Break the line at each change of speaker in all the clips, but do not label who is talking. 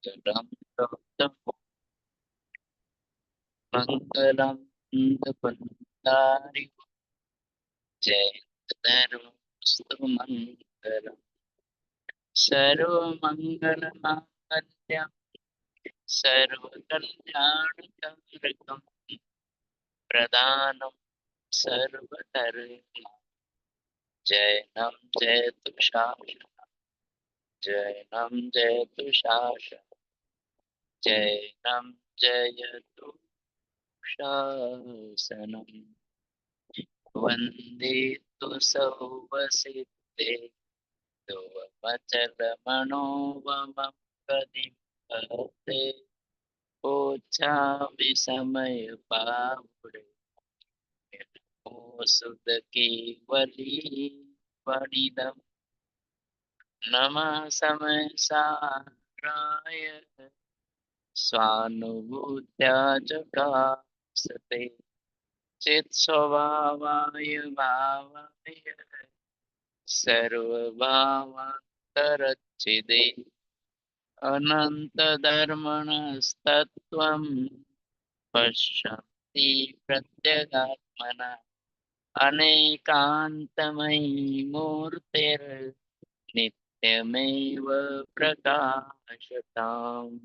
मंगलम मंगलम मंगलम जय धर्मस्तु मंगलम सर्वमंगलमांगल्यं सर्वकल्याणकारकं प्रदानं सर्वधर्म जैनं जयतु शासनं जैनं जयतु शासनं जैनं जयतु शासनम् वन्दे तु सौवसिद्धे मचलमनोवमं कदिं भवते ओछामि समय पावुरे सुध केवली वनिदं नमः समय साराय स्वानुभूत्या च कासते चित् स्वभावाय भावाय सर्वभावान्तरच्छिदे अनन्तधर्मणस्तत्त्वं पश्यन्ति प्रत्यगात्मना अनेकान्तमयी मूर्तिर्नित्यमेव प्रकाशताम्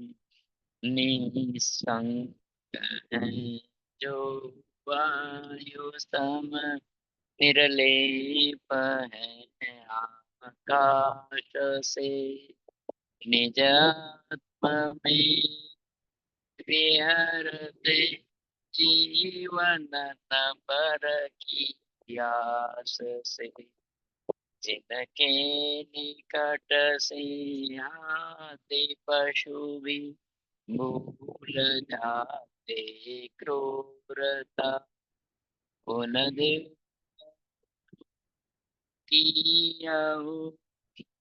निस्संगः जो वायुस्तम निर्लेप है आकाश से निजात्म में विहरते जीवन न पर की आस से जिनके निकट सिंहाते पशु भी भूल जाते क्रूरता उन देव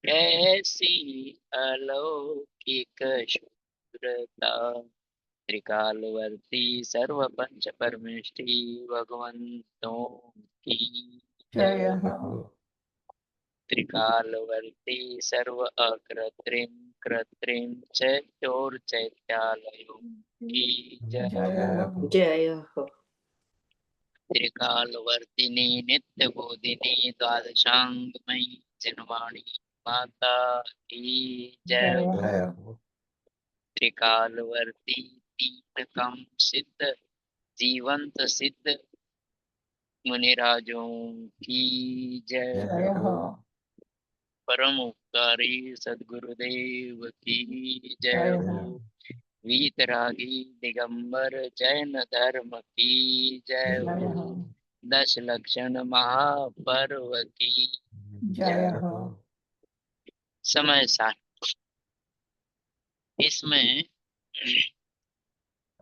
कैसी अलौकिक शूरता त्रिकालवर्ती सर्व पंच परमेष्टि भगवंतों की जय हो। त्रिकालवर्ती सर्व अकृत्रिम कृत्रिम चैत्यालयों की जय हो।
जय हो।
त्रिकालवर्तिनी नित्य बोधिनी द्वादशांगमयी जिनवाणी माता की जय हो। त्रिकालवर्ती तीन कम सिद्ध जीवंत सिद्ध मुनिराजों की जय हो। परम उपकारी सद्गुरुदेव की जय हो। वीतरागी दिगंबर जैन धर्म की जय हो। 10 लक्षण महापर्व की जय हो। समय सार इसमें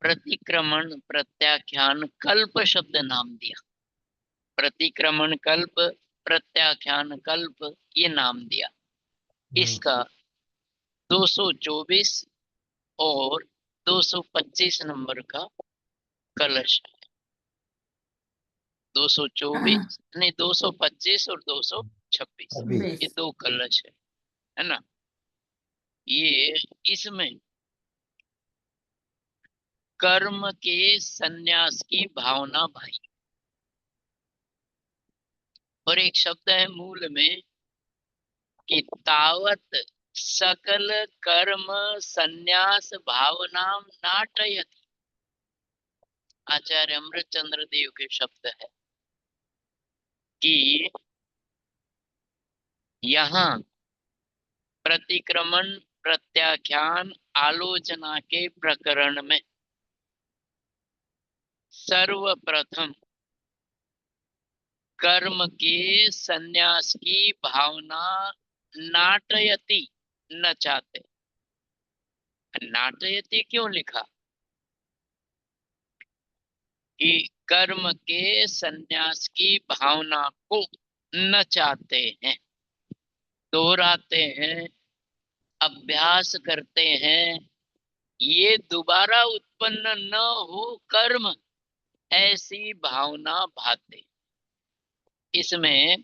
प्रतिक्रमण प्रत्याख्यान कल्प शब्द नाम दिया। प्रतिक्रमण कल्प प्रत्याख्यान कल्प ये नाम दिया। इसका 224 और 225 नंबर का कलश है। 224 नहीं 225 और 226 ये दो कलश है ना। ये इसमें कर्म के संन्यास की भावना भाई और एक शब्द है मूल में कि तावत सकल कर्म संन्यास भावना नाटयति। आचार्य अमृतचंद्र देव के शब्द है कि यहाँ प्रतिक्रमण प्रत्याख्यान आलोचना के प्रकरण में सर्वप्रथम कर्म के संन्यास की भावना नाटयति न चाहते। नाटयति क्यों लिखा कि कर्म के संन्यास की भावना को न चाहते हैं, दोहराते हैं, अभ्यास करते हैं, ये दोबारा उत्पन्न न हो कर्म ऐसी भावना भाते। इसमें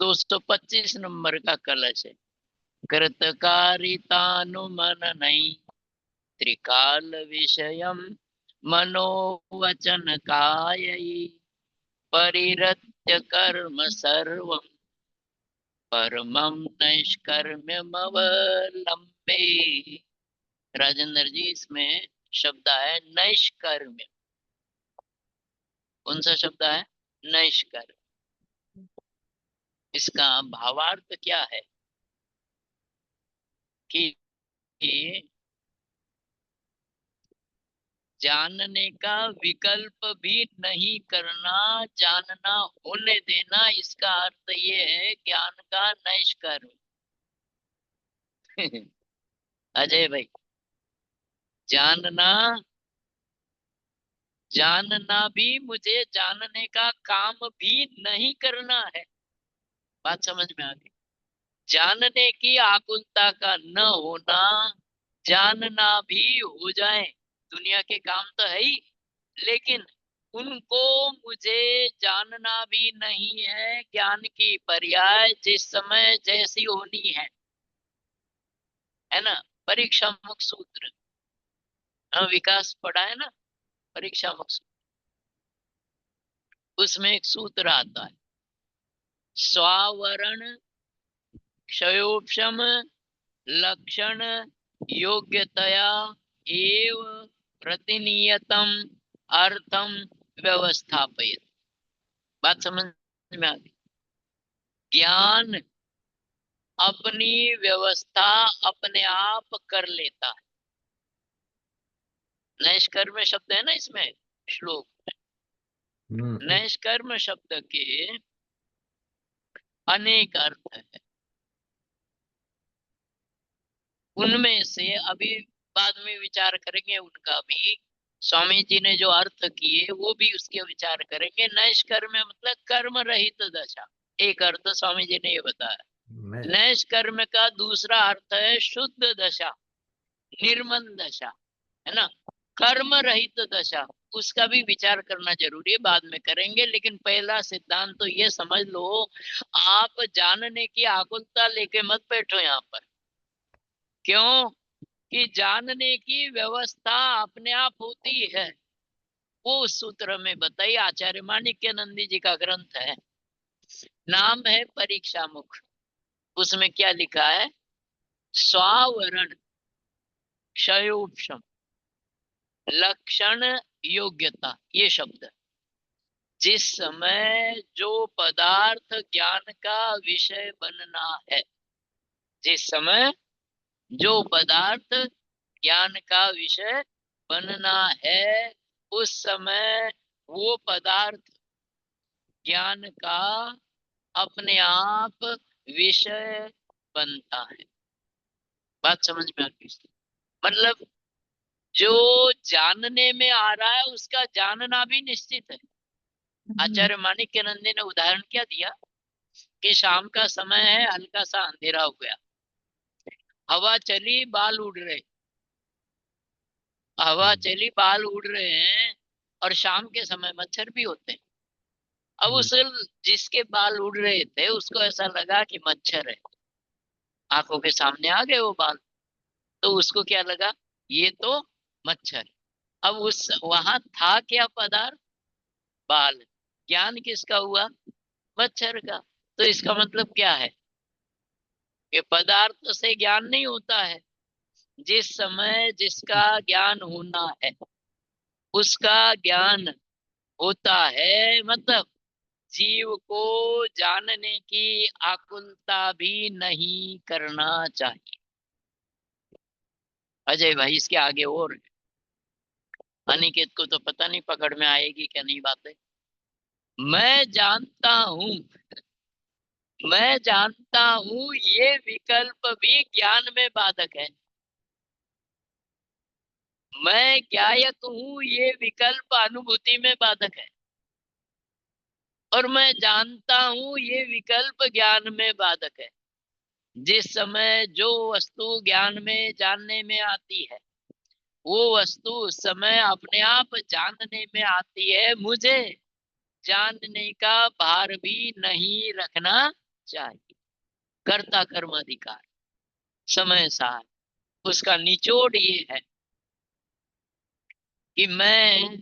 225 नंबर का कलश है। कृतकारितानुमन नहीं त्रिकाल विषयम मनोवचन कायैः परिरत्य कर्म सर्वं परमं नैष्कर्म्यमवलम्बे। राजेंद्र जी, इसमें शब्द है नैष्कर्म्य। कौन सा शब्द है? नैष्कर्म्य। इसका भावार्थ क्या है कि जानने का विकल्प भी नहीं करना, जानना होने देना, इसका अर्थ ये है ज्ञान का नैष्कर्म्य। अजय भाई, जानना जानना भी मुझे जानने का काम भी नहीं करना है। बात समझ में आ गई? जानने की आकुलता का न होना, जानना भी हो जाए, दुनिया के काम तो है ही, लेकिन उनको मुझे जानना भी नहीं है। ज्ञान की पर्याय जिस समय जैसी होनी है ना। परीक्षा मुख सूत्र, विकास पढ़ा है ना, परीक्षा मुख सूत्र। उसमें एक सूत्र आता है, स्वावरण क्षयोपम लक्षण योग्यतया एव प्रतिनियतम अर्थम व्यवस्थापयत। बात समझ में आ गई? ज्ञान अपनी व्यवस्था अपने आप कर लेता है। नैष्कर्म्य शब्द है ना इसमें श्लोक में। नैष्कर्म्य शब्द के अनेक अर्थ है, उनमें से अभी बाद में विचार करेंगे उनका भी। स्वामी जी ने जो अर्थ किए वो भी उसके विचार करेंगे। नैष्कर्म्य मतलब कर्म रहित दशा, एक अर्थ स्वामी जी ने ये बताया। नैष्कर्म्य का दूसरा अर्थ है शुद्ध दशा, निर्मल दशा, है ना, कर्म रहित दशा। उसका भी विचार करना जरूरी है, बाद में करेंगे। लेकिन पहला सिद्धांत तो ये समझ लो, आप जानने की आकुलता लेके मत बैठो यहाँ पर। क्यों? कि जानने की व्यवस्था अपने आप होती है। वो उस सूत्र में बताई, आचार्य माणिक्यानंद जी का ग्रंथ है, नाम है परीक्षा मुख। उसमें क्या लिखा है? स्वावरण क्षयोपम लक्षण योग्यता, ये शब्द। जिस समय जो पदार्थ ज्ञान का विषय बनना है, जिस समय जो पदार्थ ज्ञान का विषय बनना है, उस समय वो पदार्थ ज्ञान का अपने आप विषय बनता है। बात समझ में आ गई? मतलब जो जानने में आ रहा है उसका जानना भी निश्चित है। आचार्य माणिक्यानंद ने उदाहरण क्या दिया कि शाम का समय है, हल्का सा अंधेरा हो गया, हवा चली, बाल उड़ रहे, हवा चली, बाल उड़ रहे हैं, और शाम के समय मच्छर भी होते हैं। अब उस जिसके बाल उड़ रहे थे उसको ऐसा लगा कि मच्छर है, आंखों के सामने आ गए वो बाल, तो उसको क्या लगा, ये तो मच्छर। अब उस वहां था क्या पदार्थ? बाल। ज्ञान किसका हुआ? मच्छर का। तो इसका मतलब क्या है कि पदार्थ से ज्ञान नहीं होता है। जिस समय जिसका ज्ञान होना है उसका ज्ञान होता है। मतलब जीव को जानने की आकुलता भी नहीं करना चाहिए। अजय भाई, इसके आगे और अनिकेत को तो पता नहीं पकड़ में आएगी क्या नहीं बातें। मैं जानता हूं ये विकल्प भी ज्ञान में बाधक है। मैं ज्ञायक हूं ये विकल्प अनुभूति में बाधक है। और मैं जानता हूं ये विकल्प ज्ञान में बाधक है। जिस समय जो वस्तु ज्ञान में जानने में आती है, वो वस्तु उस समय अपने आप जानने में आती है। मुझे जानने का भार भी नहीं रखना चाहिए। कर्ता कर्म अधिकार समय सार, उसका निचोड़ ये है कि मैं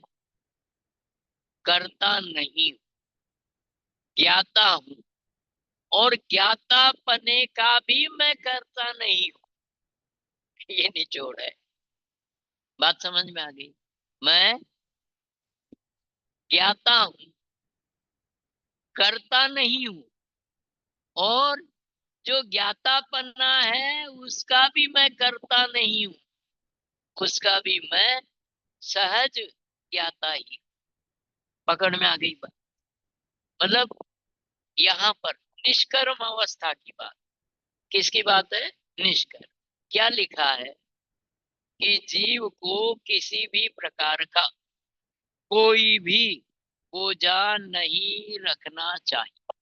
करता नहीं, ज्ञाता हूं, और ज्ञाता पने का भी मैं करता नहीं हूं। ये निचोड़ है। बात समझ में आ गई? मैं ज्ञाता हूं, करता नहीं हूं, और जो ज्ञातापना है उसका भी मैं करता नहीं हूं, उसका भी मैं सहज ज्ञाता ही। पकड़ में आ गई बात? मतलब यहाँ पर निष्कर्म अवस्था की बात। किसकी बात है? निष्कर्म। क्या लिखा है कि जीव को किसी भी प्रकार का कोई भी बोझा नहीं रखना चाहिए।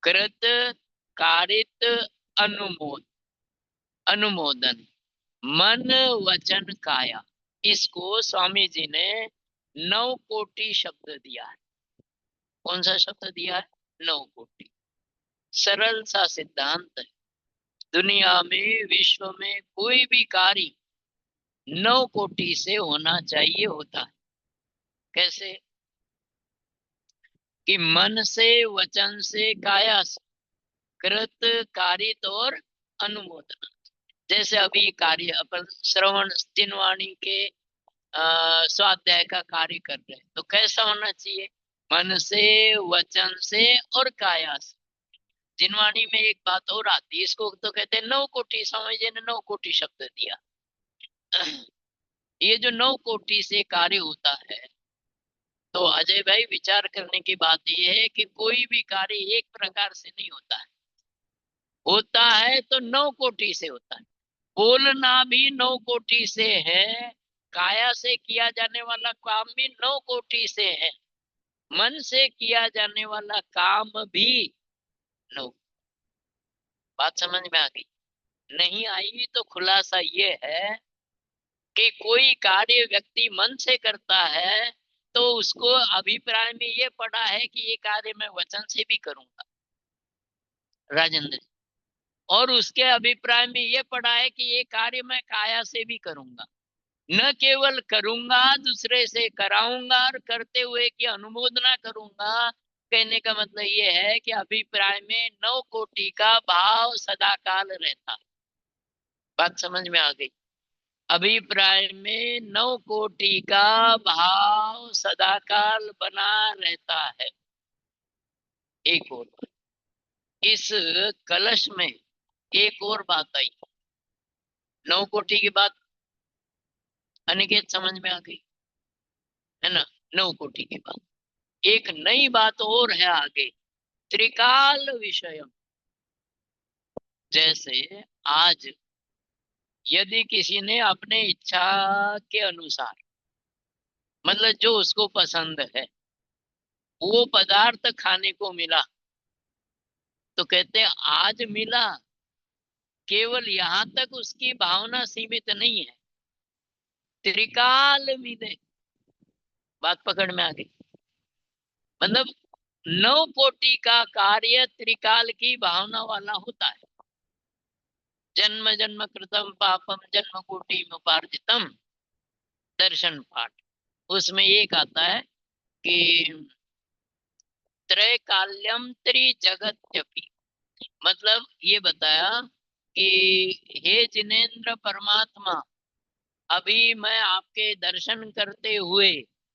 कृत कारित अनुमोद अनुमोदन मन वचन काया, इसको स्वामी जी ने 9 कोटि शब्द दिया है। कौन सा शब्द दिया है? 9 कोटि। सरल सा सिद्धांत है। दुनिया में, विश्व में कोई भी कार्य 9 कोटि से होना चाहिए, होता है। कैसे? कि मन से, वचन से, काया से, कृत कारित और अनुमोदन। जैसे अभी कार्य अपन श्रवण तीनवाणी के स्वाध्याय का कार्य कर रहे हैं, तो कैसा होना चाहिए? मन से, वचन से और काया से। जिनवाणी में एक बात और आती है, इसको तो कहते हैं 9 कोटि। स्वामी जी ने 9 कोटि शब्द दिया। ये जो 9 कोटि से कार्य होता है, तो अजय भाई विचार करने की बात यह है कि कोई भी कार्य एक प्रकार से नहीं होता है। होता है तो 9 कोटि से होता है। बोलना भी 9 कोटि से है, काया से किया जाने वाला काम भी 9 कोटि से है, मन से किया जाने वाला काम भी 9। बात समझ में आ गई? नहीं आई तो खुलासा ये है कि कोई कार्य व्यक्ति मन से करता है तो उसको अभिप्राय में ये पड़ा है कि ये कार्य मैं वचन से भी करूंगा, राजेंद्र। और उसके अभिप्राय में ये पड़ा है कि ये कार्य मैं काया से भी करूंगा। न केवल करूंगा, दूसरे से कराऊंगा, और करते हुए की अनुमोदना करूंगा। कहने का मतलब ये है कि अभिप्राय में 9 कोटि का भाव सदाकाल रहता है। बात समझ में आ गई? अभिप्राय में 9 कोटि का भाव सदाकाल बना रहता है। एक और बात, इस कलश में एक और बात आई। 9 कोटि की बात अनिकेत समझ में आ गई है ना? 9 कोटि की बात। एक नई बात और है आगे, त्रिकाल विषय। जैसे आज यदि किसी ने अपने इच्छा के अनुसार, मतलब जो उसको पसंद है, वो पदार्थ खाने को मिला, तो कहते हैं आज मिला। केवल यहाँ तक उसकी भावना सीमित नहीं है, त्रिकाल मिले। बात पकड़ में आ गई? मतलब 9 कोटि का कार्य त्रिकाल की भावना वाला होता है। जन्म जन्म कृतम पापम जन्म कोटि उपार्जितम, दर्शन पाठ। उसमें एक आता है कि त्रैकाल्यम त्रिजगत्यपि। मतलब ये बताया कि हे जिनेन्द्र परमात्मा, अभी मैं आपके दर्शन करते हुए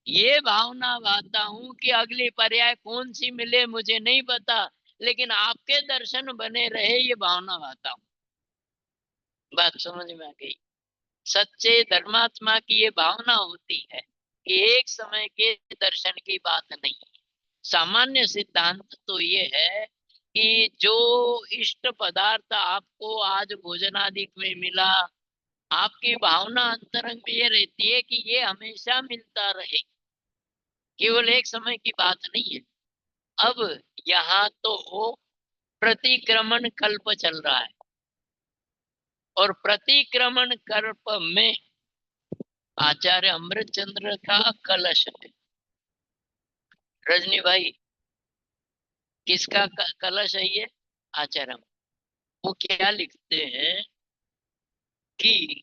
ये भावना पाता हूं कि अगली पर्याय कौन सी मिले मुझे नहीं पता, लेकिन आपके दर्शन बने रहे ये भावना पाता हूं। बात समझ में आ गई? सच्चे धर्मात्मा की ये भावना होती है कि एक समय के दर्शन की बात नहीं है। सामान्य सिद्धांत तो ये है कि जो इष्ट पदार्थ आपको आज भोजनादि में मिला, आपकी भावना अंतरंग में ये रहती है कि ये हमेशा मिलता रहे, केवल एक समय की बात नहीं है। अब यहाँ तो प्रतिक्रमण कल्प चल रहा है, और प्रतिक्रमण कल्प में आचार्य अमृतचंद्र का कलश है। रजनी भाई, किसका कलश है ये? आचार्य। वो क्या लिखते हैं कि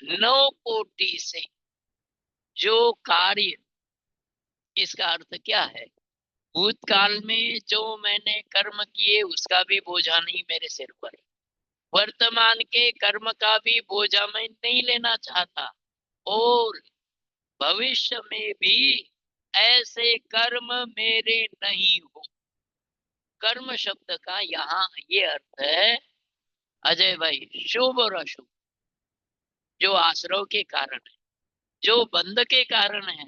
9 कोटि से जो कार्य, इसका अर्थ क्या है? भूतकाल में जो मैंने कर्म किए उसका भी बोझा नहीं मेरे सिर पर, वर्तमान के कर्म का भी बोझा मैं नहीं लेना चाहता, और भविष्य में भी ऐसे कर्म मेरे नहीं हो। कर्म शब्द का यहाँ ये अर्थ है अजय भाई, शुभ और अशुभ, जो आश्रव के कारण है, जो बंध के कारण है,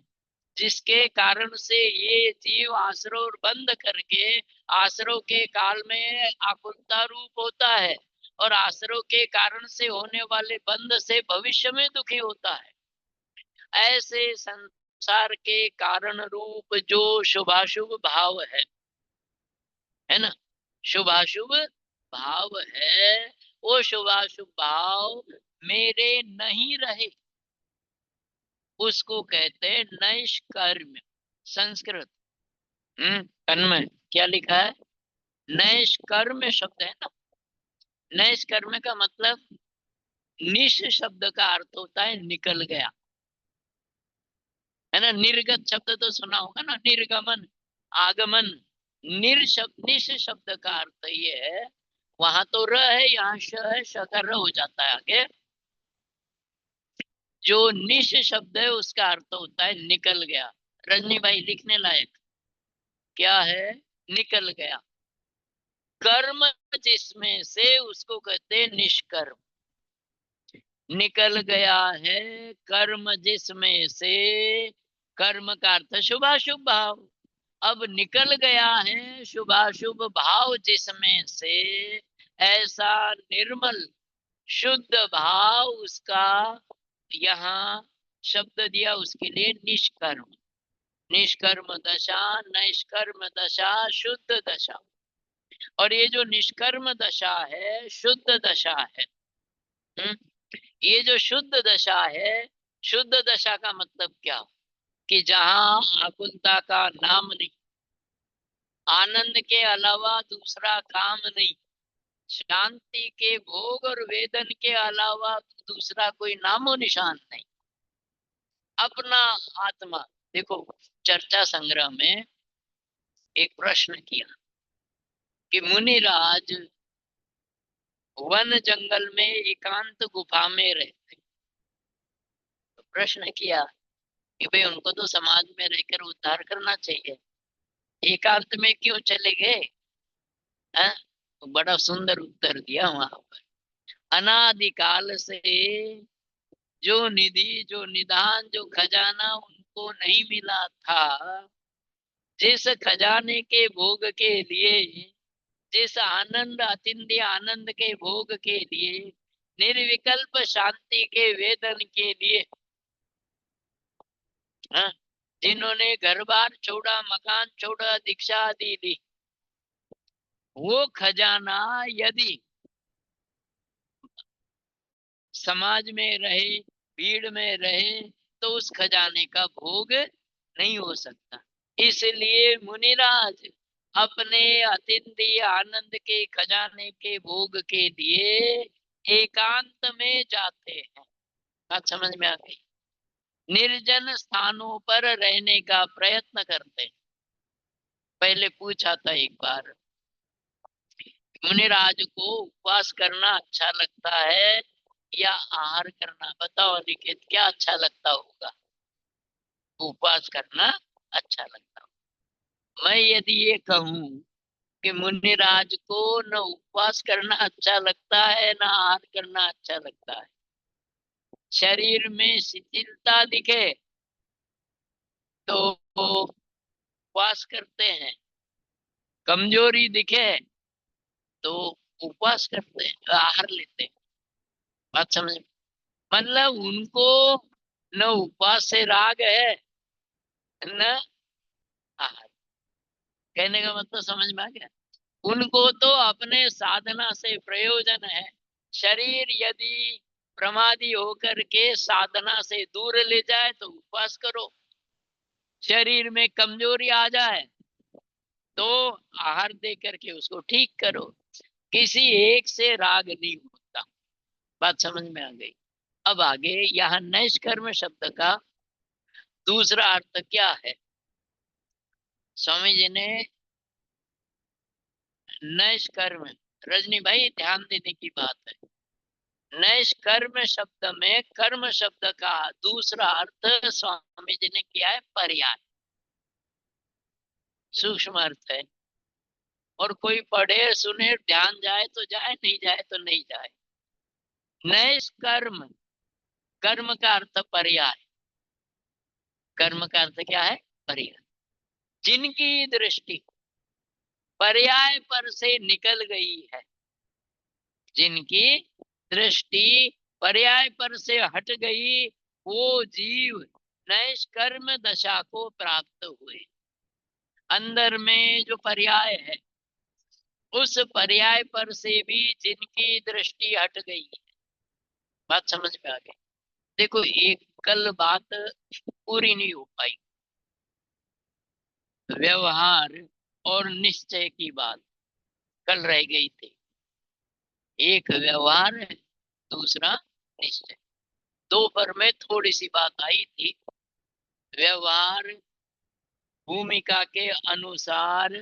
जिसके कारण से ये जीव आश्रव बंद करके आश्रव के काल में आकुलता रूप होता है, और आश्रव के कारण से होने वाले बंध से भविष्य में दुखी होता है। ऐसे संसार के कारण रूप जो शुभाशुभ भाव है ना, शुभाशुभ भाव है, वो शुभाशुभ भाव मेरे नहीं रहे, उसको कहते हैं नैष्कर्म। संस्कृत तन्मय क्या लिखा है? नैष्कर्म शब्द है ना। नैष्कर्म का मतलब, निश शब्द का अर्थ होता है निकल गया, है ना। निर्गत शब्द तो सुना होगा ना, निर्गमन, आगमन। निश शब्द का अर्थ ये है, वहां तो र है, यहाँ श है, श का र हो जाता है आगे। जो निश शब्द है उसका अर्थ होता है निकल गया। रजनी भाई लिखने लायक क्या है? निकल गया। कर्म जिसमें से उसको कहते हैं निष्कर्म। निकल गया है कर्म जिसमें से, कर्म का अर्थ शुभाशुभ भाव। अब निकल गया है शुभाशुभ भाव जिसमें से, ऐसा निर्मल शुद्ध भाव उसका यहाँ शब्द दिया उसके लिए निष्कर्म। निष्कर्म दशा, निष्कर्म दशा, शुद्ध दशा। और ये जो निष्कर्म दशा है, शुद्ध दशा है। ये जो शुद्ध दशा है, शुद्ध दशा का मतलब क्या? कि जहां आकुलता का नाम नहीं, आनंद के अलावा दूसरा काम नहीं, शांति के भोग और वेदन के अलावा दूसरा कोई नामो निशान नहीं, अपना आत्मा। देखो, चर्चा संग्रह में एक प्रश्न किया कि मुनिराज वन जंगल में एकांत गुफा में रहते, तो प्रश्न किया कि भाई उनको तो समाज में रहकर उद्धार करना चाहिए, एकांत में क्यों चले गए? हैं? तो बड़ा सुंदर उत्तर दिया वहां पर, अनादिकाल से जो निधि, जो निधान, जो खजाना उनको नहीं मिला था, जिस खजाने के भोग के लिए, जिस आनंद, अतिंद्रिय आनंद के भोग के लिए, निर्विकल्प शांति के वेदन के लिए, हाँ, जिन्होंने घर बार छोड़ा, मकान छोड़ा, दीक्षा आदि ली, वो खजाना यदि समाज में रहे, भीड़ में रहे, तो उस खजाने का भोग नहीं हो सकता। इसलिए मुनिराज अपने अतिथि आनंद के खजाने के भोग के लिए एकांत में जाते हैं। बात समझ में आ गई? निर्जन स्थानों पर रहने का प्रयत्न करते हैं। पहले पूछा था एक बार, मुनिराज को उपवास करना अच्छा लगता है या आहार करना? बताओ अनिकेत, क्या अच्छा लगता होगा? उपवास करना अच्छा लगता होगा। मैं यदि ये कहूं कि मुनिराज को न उपवास करना अच्छा लगता है, न आहार करना अच्छा लगता है, शरीर में शिथिलता दिखे तो उपवास करते हैं, कमजोरी दिखे तो उपवास करते हैं, आहार लेते हैं। बात समझ में? मतलब उनको न उपवास से राग है, न आहार। कहने का मतलब समझ में आ गया? उनको तो अपने साधना से प्रयोजन है। शरीर यदि प्रमादी होकर के साधना से दूर ले जाए तो उपवास करो, शरीर में कमजोरी आ जाए तो आहार दे करके उसको ठीक करो। किसी एक से राग नहीं होता। बात समझ में आ गई? अब आगे यहाँ नैष्कर्म शब्द का दूसरा अर्थ क्या है? स्वामी जी ने नैष्कर्म, रजनी भाई ध्यान देने की बात है, नैष्कर्म शब्द में कर्म शब्द का दूसरा अर्थ स्वामी जी ने किया है पर्याय, सूक्ष्म अर्थ है। और कोई पढ़े सुने ध्यान जाए तो जाए, नहीं जाए तो नहीं जाए। नैष्कर्म, कर्म का अर्थ पर्याय, कर्म का अर्थ क्या है? पर्याय। जिनकी दृष्टि पर्याय पर से निकल गई है, जिनकी दृष्टि पर्याय पर से हट गई, वो जीव नैष्कर्म दशा को प्राप्त हुए। अंदर में जो पर्याय है, उस पर्याय पर से भी जिनकी दृष्टि हट गई है। बात समझ में आ गई? देखो, एक कल बात पूरी नहीं हो पाई, व्यवहार और निश्चय की बात कल रह गई थी। एक व्यवहार है, दूसरा निश्चय। दोपहर में थोड़ी सी बात आई थी, व्यवहार भूमिका के अनुसार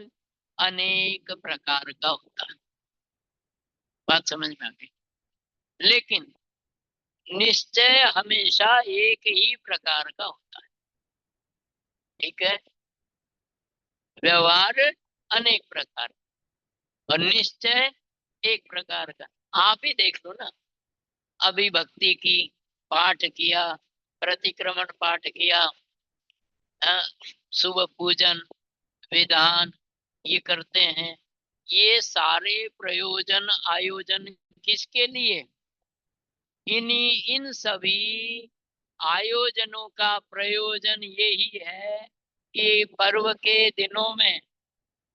अनेक प्रकार का होता है। बात समझ में आ गई? लेकिन निश्चय हमेशा एक ही प्रकार का होता है। ठीक है? व्यवहार अनेक प्रकार और निश्चय एक प्रकार का। आप ही देख लो ना, अभी भक्ति की पाठ किया, प्रतिक्रमण पाठ किया, शुभ पूजन विधान ये करते हैं, ये सारे प्रयोजन आयोजन किसके लिए? इन सभी आयोजनों का प्रयोजन यही है कि पर्व के दिनों में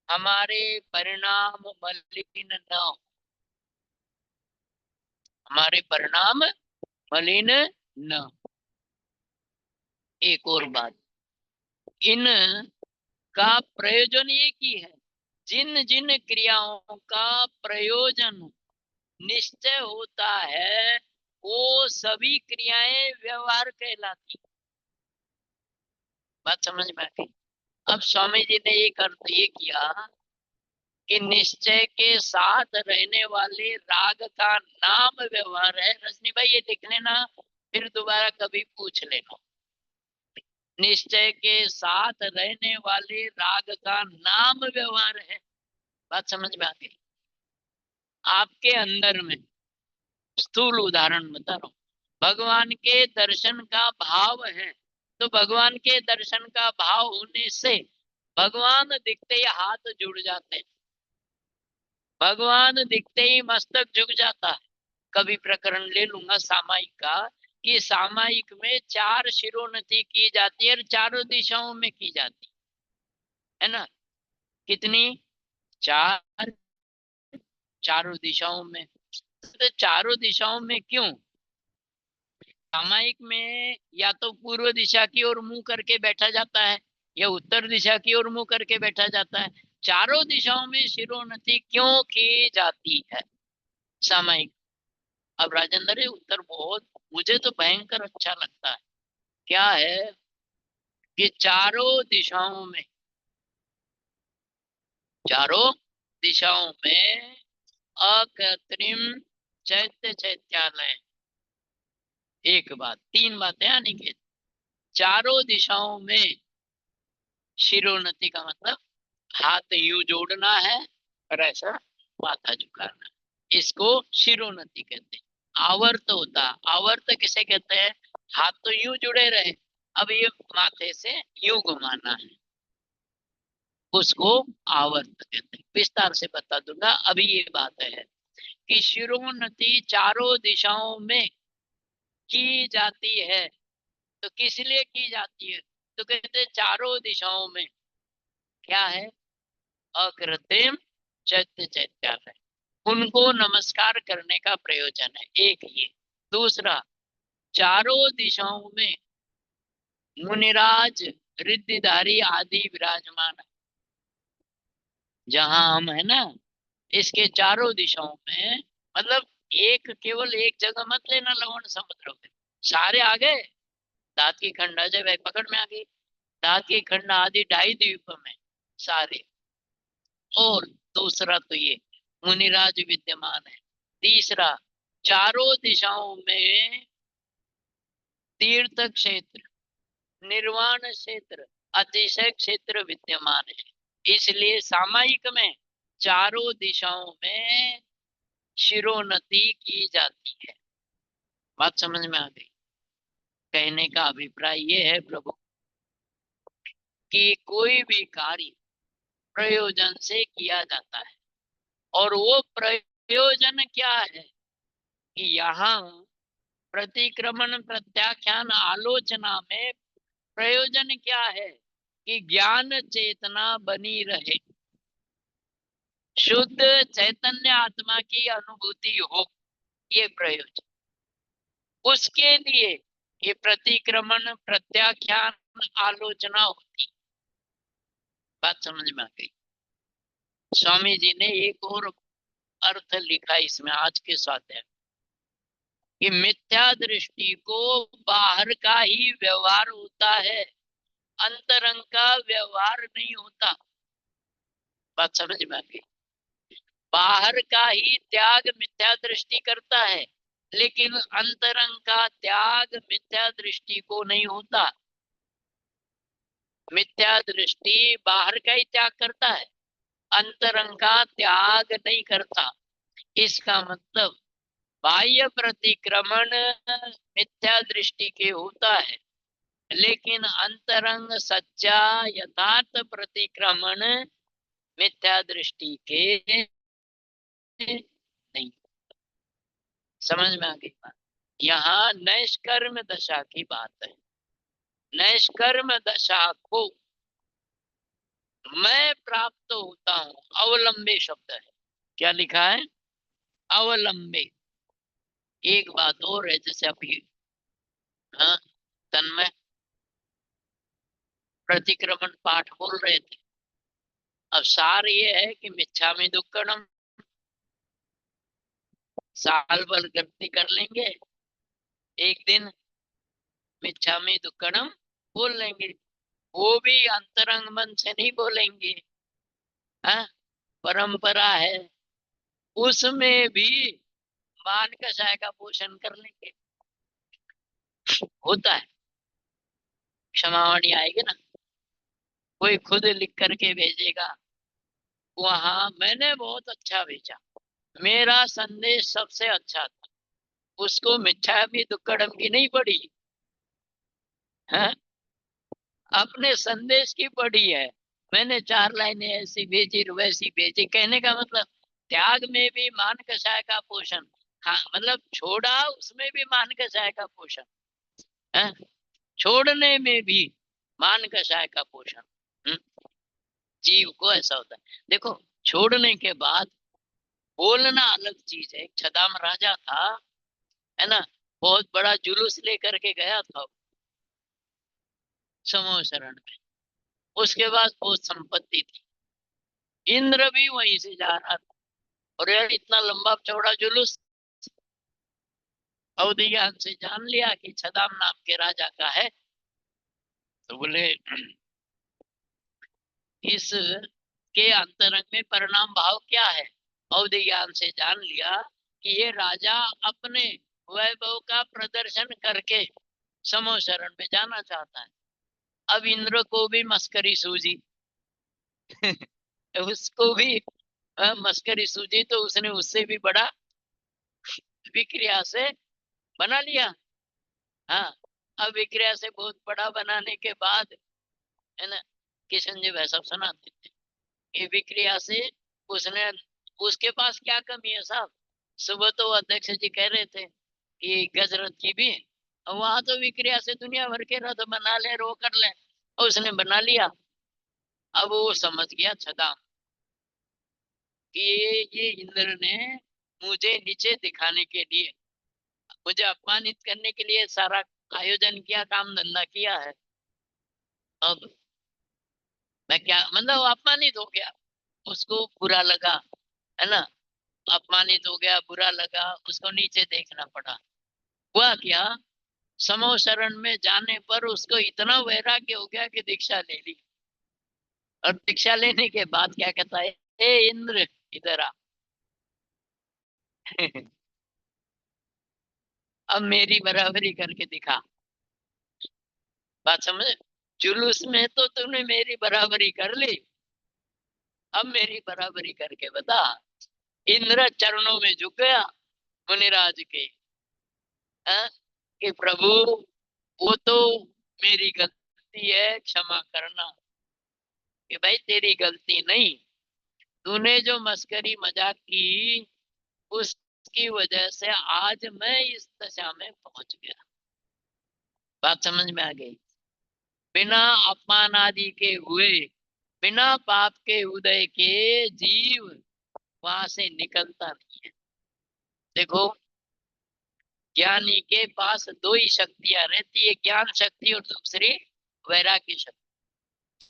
हमारे परिणाम मलिन न हो, हमारे परिणाम मलिन न हो। एक और बात, इन का प्रयोजन एक ही है। जिन जिन क्रियाओं का प्रयोजन निश्चय होता है, वो सभी क्रियाएं व्यवहार कहलाती। बात समझ में आ गई? अब स्वामी जी ने एक अर्थ ये किया कि निश्चय के साथ रहने वाले राग का नाम व्यवहार है। रजनी भाई ये लिख लेना, फिर दोबारा कभी पूछ लेना। निश्चय के साथ रहने वाले राग का नाम व्यवहार है। बात समझ में आ गई? आपके अंदर में स्थूल उदाहरण बता रहा हूं, भगवान के दर्शन का भाव है, तो भगवान के दर्शन का भाव होने से भगवान दिखते ही हाथ जुड़ जाते हैं, भगवान दिखते ही मस्तक झुक जाता है। कभी प्रकरण ले लूंगा सामायिक का, कि सामायिक में 4 शिरोन्नति की जाती है और चारों दिशाओं में की जाती है ना? कितनी? 4, चारों दिशाओं में। तो चारों दिशाओं में क्यों? सामायिक में या तो पूर्व दिशा की ओर मुंह करके बैठा जाता है, या उत्तर दिशा की ओर मुंह करके बैठा जाता है। चारों दिशाओं में शिरोन्नति क्यों की जाती है सामायिक? अब राजेंद्र, ये उत्तर बहुत मुझे तो भयंकर अच्छा लगता है। क्या है कि चारों दिशाओं में, चारों दिशाओं में अकृत्रिम चैत्य चैत्यालय। एक बात, 3 बातें आने के, चारों दिशाओं में शिरोन्नति का मतलब हाथ यूं जोड़ना है और ऐसा माथा झुकाना, इसको शिरोन्नति कहते हैं। आवर्त होता, आवर्त किसे कहते हैं? हाथ तो यूं जुड़े रहे, अब ये माथे से यूं घुमाना है, उसको आवर्त कहते हैं। विस्तार से बता दूंगा, अभी ये बात है कि शिरोन्नति चारों दिशाओं में की जाती है। तो किस लिए की जाती है? तो कहते हैं चारों दिशाओं में क्या है? अकृत्रिम चैत्य चैत्यालय, उनको नमस्कार करने का प्रयोजन है एक ये। दूसरा, चारों दिशाओं में मुनिराज रिद्धिधारी आदि विराजमान है। जहां हम है ना, इसके चारों दिशाओं में, मतलब एक केवल एक जगह मत लेना, लवण समुद्र में सारे आ गए, दात की खंड अजय भाई पकड़ में आ गई। दात की खंड आदि ढाई द्वीप में सारे। और दूसरा तो ये मुनिराज विद्यमान है। तीसरा, चारों दिशाओं में तीर्थ क्षेत्र, निर्वाण क्षेत्र, अतिशय क्षेत्र विद्यमान है। इसलिए सामायिक में चारों दिशाओं में शिरोन्नति की जाती है। बात समझ में आ गई? कहने का अभिप्राय ये है प्रभु कि कोई भी कार्य प्रयोजन से किया जाता है, और वो प्रयोजन क्या है कि यहाँ प्रतिक्रमण प्रत्याख्यान आलोचना में प्रयोजन क्या है कि ज्ञान चेतना बनी रहे, शुद्ध चैतन्य आत्मा की अनुभूति हो, ये प्रयोजन। उसके लिए ये प्रतिक्रमण प्रत्याख्यान आलोचना होती। बात समझ में आ गई? स्वामी जी ने एक और अर्थ लिखा इसमें आज के स्वाध्याय कि मिथ्या दृष्टि को बाहर का ही व्यवहार होता है, अंतरंग का व्यवहार नहीं होता। बात समझ में आ गई? बाहर का ही त्याग मिथ्या दृष्टि करता है, लेकिन अंतरंग का त्याग मिथ्या दृष्टि को नहीं होता। मिथ्या दृष्टि बाहर का ही त्याग करता है, अंतरंग का त्याग नहीं करता। इसका मतलब बाह्य प्रतिक्रमण मिथ्या दृष्टि के होता है, लेकिन अंतरंग सच्चा यथार्थ प्रतिक्रमण मिथ्या दृष्टि के नहीं। समझ में आ गई बात? यहाँ नैष्कर्म दशा की बात है। नैष्कर्म दशा को मैं प्राप्त होता हूँ, अवलंबे शब्द है। क्या लिखा है? अवलंबे। एक बात और है, जैसे अभी हाँ तन्मय प्रतिक्रमण पाठ बोल रहे थे। अब सार ये है कि मिच्छामि दुक्कड़म, साल भर गलती कर लेंगे, एक दिन मिच्छामि दुक्कड़म बोल लेंगे। वो भी अंतरंग मन से नहीं बोलेंगे, हाँ परंपरा है, उसमें भी मान कषाय का पोषण कर लेंगे। होता है, क्षमावाणी आएगी ना, कोई खुद लिख करके भेजेगा, वहां मैंने बहुत अच्छा भेजा, मेरा संदेश सबसे अच्छा था, उसको मिच्छा भी दुक्कड़म की नहीं पड़ी है, अपने संदेश की पड़ी है। मैंने 4 लाइनें ऐसी भेजी वैसी भेजी। कहने का मतलब त्याग में भी मान कषाय का पोषण, हाँ मतलब छोड़ा उसमें भी मान कषाय का पोषण है, छोड़ने में भी मान कषाय का पोषण। जीव को ऐसा होता है। देखो छोड़ने के बाद बोलना अलग चीज है। छदाम राजा था, है ना, बहुत बड़ा जुलूस लेकर के गया था समूह शरण में, उसके बाद बहुत संपत्ति थी, इंद्र भी वहीं से जा रहा था, और यार इतना लंबा चौड़ा जुलूस, अवधियान से जान लिया कि छदाम नाम के राजा का है, तो बोले इस के अंतरंग में परिणाम भाव क्या है। अवधियान से जान लिया कि ये राजा अपने वैभव का प्रदर्शन करके समूह शरण में जाना चाहता है। अब इंद्र को भी मस्करी सूझी उसको भी मस्करी सूझी, तो उसने उससे भी बड़ा विक्रिया से बना लिया। हाँ, अब विक्रिया से बहुत बड़ा बनाने के बाद, है ना, किशन जी वैसा सुनाते थे कि विक्रिया से उसने, उसके पास क्या कमी है साहब। सुबह तो अध्यक्ष जी कह रहे थे कि गजरथ की भी, वहां तो विक्रिया से दुनिया भर के रथ बना ले, रो कर ले, और उसने बना लिया। अब वो समझ गया छदाम कि ये इंद्र ने मुझे नीचे दिखाने के लिए, मुझे अपमानित करने के लिए सारा आयोजन किया, काम धंधा किया है। अब मैं क्या मतलब, वो अपमानित हो गया, उसको बुरा लगा, है ना, अपमानित हो गया, बुरा लगा, उसको नीचे देखना पड़ा। हुआ क्या, समो शरण में जाने पर उसको इतना वैराग्य हो गया कि दीक्षा ले ली। और दीक्षा लेने के बाद क्या कहता है, हे इंद्र इधर आ। अब मेरी बराबरी करके दिखा। बात समझ? जुलूस में तो तूने मेरी बराबरी कर ली, अब मेरी बराबरी करके बता। इंद्र चरणों में झुक गया मुनिराज के, हाँ? कि प्रभु वो तो मेरी गलती है, क्षमा करना। कि भाई तेरी गलती नहीं, तूने जो मस्करी मजाक की उसकी वजह से आज मैं इस दशा में पहुंच गया। बात समझ में आ गई? बिना अपमान आदि के हुए, बिना पाप के उदय के जीव वहां से निकलता नहीं है। देखो, ज्ञानी के पास दो ही शक्तियां रहती है, ज्ञान शक्ति और दूसरी वैराग्य शक्ति।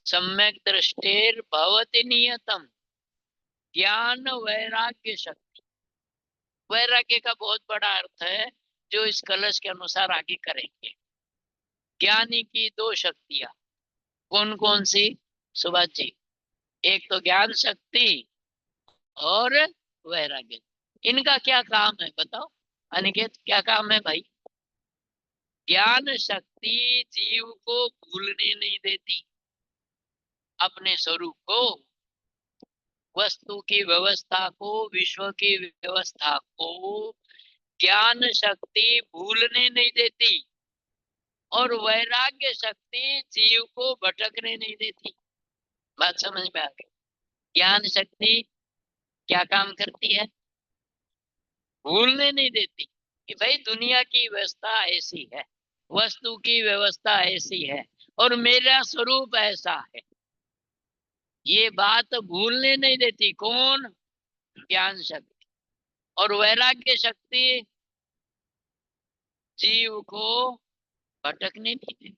सम्यक दृष्टेर भवति नियतम, ज्ञान वैराग्य शक्ति। वैराग्य का बहुत बड़ा अर्थ है जो इस कलश के अनुसार आगे करेंगे। ज्ञानी की दो शक्तियां कौन कौन सी सुभाष जी? एक तो ज्ञान शक्ति और वैराग्य। इनका क्या काम है बताओ अनिकेत, क्या काम है भाई? ज्ञान शक्ति जीव को भूलने नहीं देती अपने स्वरूप को, वस्तु की व्यवस्था को, विश्व की व्यवस्था को ज्ञान शक्ति भूलने नहीं देती। और वैराग्य शक्ति जीव को भटकने नहीं देती। बात समझ में आ गई? ज्ञान शक्ति क्या काम करती है? भूलने नहीं देती कि भाई दुनिया की व्यवस्था ऐसी है, वस्तु की व्यवस्था ऐसी है और मेरा स्वरूप ऐसा है। ये बात भूलने नहीं देती। कौन? ज्ञान शक्ति। और वैराग्य शक्ति जीव को भटकने नहीं देती।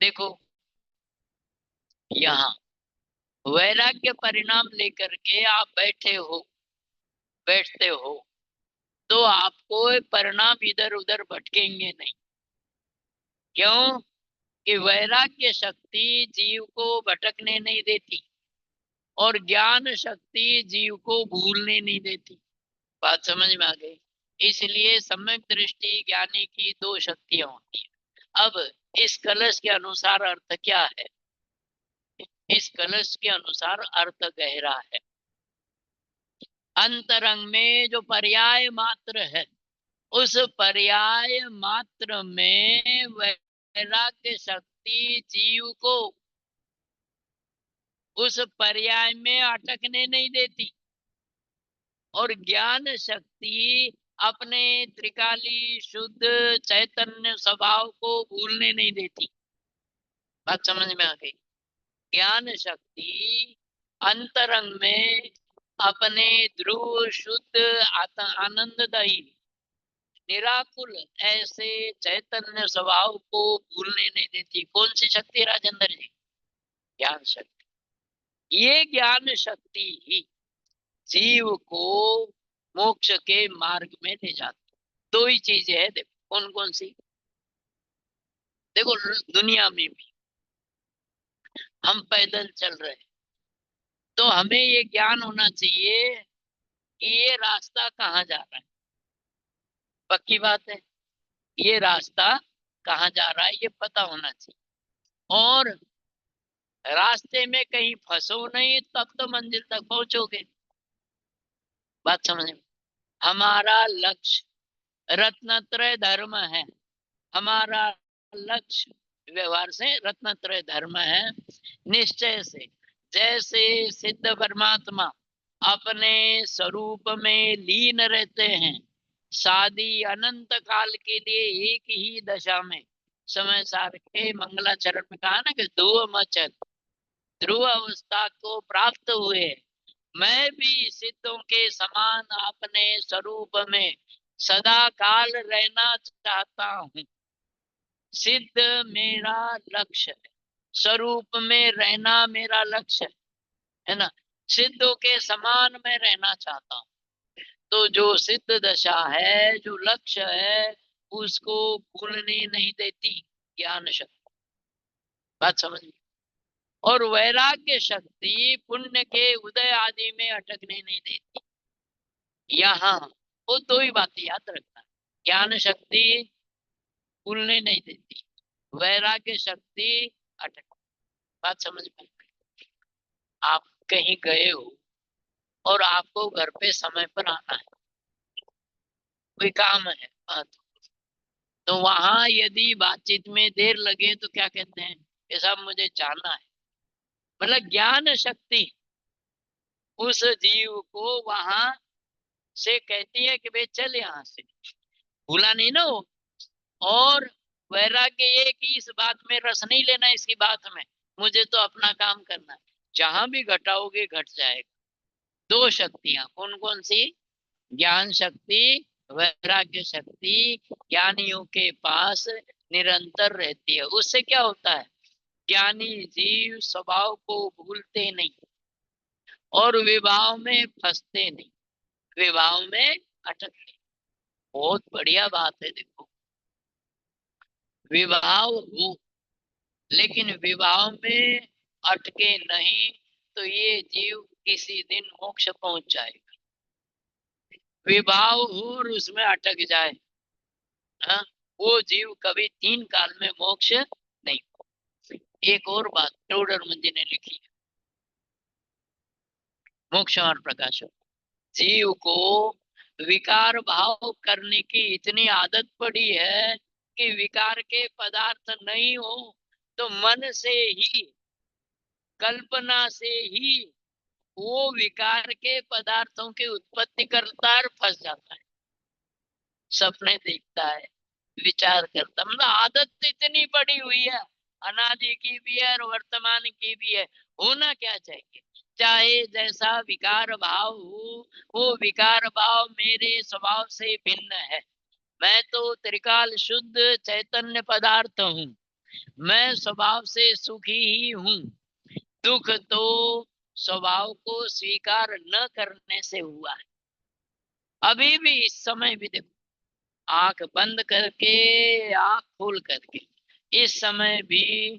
देखो यहाँ वैराग्य परिणाम लेकर के आप बैठते हो तो आपको परिणाम इधर उधर भटकेंगे नहीं। क्यों? कि वैराग्य शक्ति जीव को भटकने नहीं देती और ज्ञान शक्ति जीव को भूलने नहीं देती। बात समझ में आ गई? इसलिए सम्यक दृष्टि ज्ञानी की दो शक्तियां होती है। अब इस कलश के अनुसार अर्थ क्या है? इस कलश के अनुसार अर्थ गहरा है। अंतरंग में जो पर्याय मात्र है, उस पर्याय मात्र में वैराग्य शक्ति जीव को उस पर्याय में अटकने नहीं देती और ज्ञान शक्ति अपने त्रिकाली शुद्ध चैतन्य स्वभाव को भूलने नहीं देती। बात समझ में आ गई? ज्ञान शक्ति अंतरंग में अपने ध्रुव शुद्ध आनंददायी निराकुल ऐसे चैतन्य स्वभाव को भूलने नहीं देती। कौन सी शक्ति राजेंद्र जी? ज्ञान शक्ति। ये ज्ञान शक्ति ही जीव को मोक्ष के मार्ग में ले जाती। दो ही चीजें है, देखो कौन कौन सी। देखो दुनिया में भी हम पैदल चल रहे हैं तो हमें ये ज्ञान होना चाहिए कि ये रास्ता कहाँ जा रहा है। पक्की बात है, ये रास्ता कहाँ जा रहा है ये पता होना चाहिए। और रास्ते में कहीं फंसो नहीं, तब तो मंजिल तक पहुंचोगे। बात समझ में? हमारा लक्ष्य रत्नत्रय धर्म है। हमारा लक्ष्य व्यवहार से रत्नत्रय धर्म है। निश्चय से जैसे सिद्ध परमात्मा अपने स्वरूप में लीन रहते हैं, शादी अनंत काल के लिए एक ही दशा में समय सार के मंगलाचरण में कहा ना कि ध्रुव मचल, ध्रुव अवस्था को प्राप्त हुए। मैं भी सिद्धों के समान अपने स्वरूप में सदा काल रहना चाहता हूँ। सिद्ध मेरा लक्ष्य है, स्वरूप में रहना मेरा लक्ष्य है ना। सिद्धों के समान मैं रहना चाहता हूँ। तो जो सिद्ध दशा है, जो लक्ष्य है, उसको भूलने नहीं देती ज्ञान शक्ति। बात समझ में? और वैराग्य शक्ति पुण्य के उदय आदि में अटकने नहीं देती। यहाँ वो दो ही बातें याद रखना, ज्ञान शक्ति भूलने नहीं देती, वैराग्य शक्ति अटक। बात समझ में? आप कहीं गए हो और आपको घर पे समय पर आना है, कोई काम है बात, तो वहां यदि बातचीत में देर लगे तो क्या कहते हैं कि साहब मुझे जाना है। मतलब ज्ञान शक्ति उस जीव को वहां से कहती है कि भाई चल यहाँ से, भूला नहीं ना हो। और वैराग्य ये कि इस बात में रस नहीं लेना, इसकी बात में मुझे तो अपना काम करना है, जहां भी घटाओगे घट जाएगा। दो शक्तियां कौन कौन सी? ज्ञान शक्ति, वैराग्य शक्ति ज्ञानियों के पास निरंतर रहती है। उससे क्या होता है? ज्ञानी जीव स्वभाव को भूलते नहीं और विभाव में फंसते नहीं, विभाव में अटकते। बहुत बढ़िया बात है। देखो, विभाव हो लेकिन विवाह में अटके नहीं तो ये जीव किसी दिन मोक्ष पहुंच जाएगा। विवाह हो और उसमें अटक जाए, हाँ, वो जीव कभी 3 काल में मोक्ष नहीं। एक और बात टोडरमन जी ने लिखी है, मोक्ष और प्रकाश। जीव को विकार भाव करने की इतनी आदत पड़ी है कि विकार के पदार्थ नहीं हो तो मन से ही, कल्पना से ही वो विकार के पदार्थों की उत्पत्ति करता है और फंस जाता है। सपने देखता है, विचार करता, मतलब आदत तो इतनी पड़ी हुई है, अनादि की भी है और वर्तमान की भी है। होना क्या चाहिए? चाहे जैसा विकार भाव हो, वो विकार भाव मेरे स्वभाव से भिन्न है। मैं तो त्रिकाल शुद्ध चैतन्य पदार्थ हूँ, मैं स्वभाव से सुखी ही हूँ। दुख तो स्वभाव को स्वीकार न करने से हुआ है। अभी भी इस समय भी देखो, आंख बंद करके आंख खोल करके इस समय भी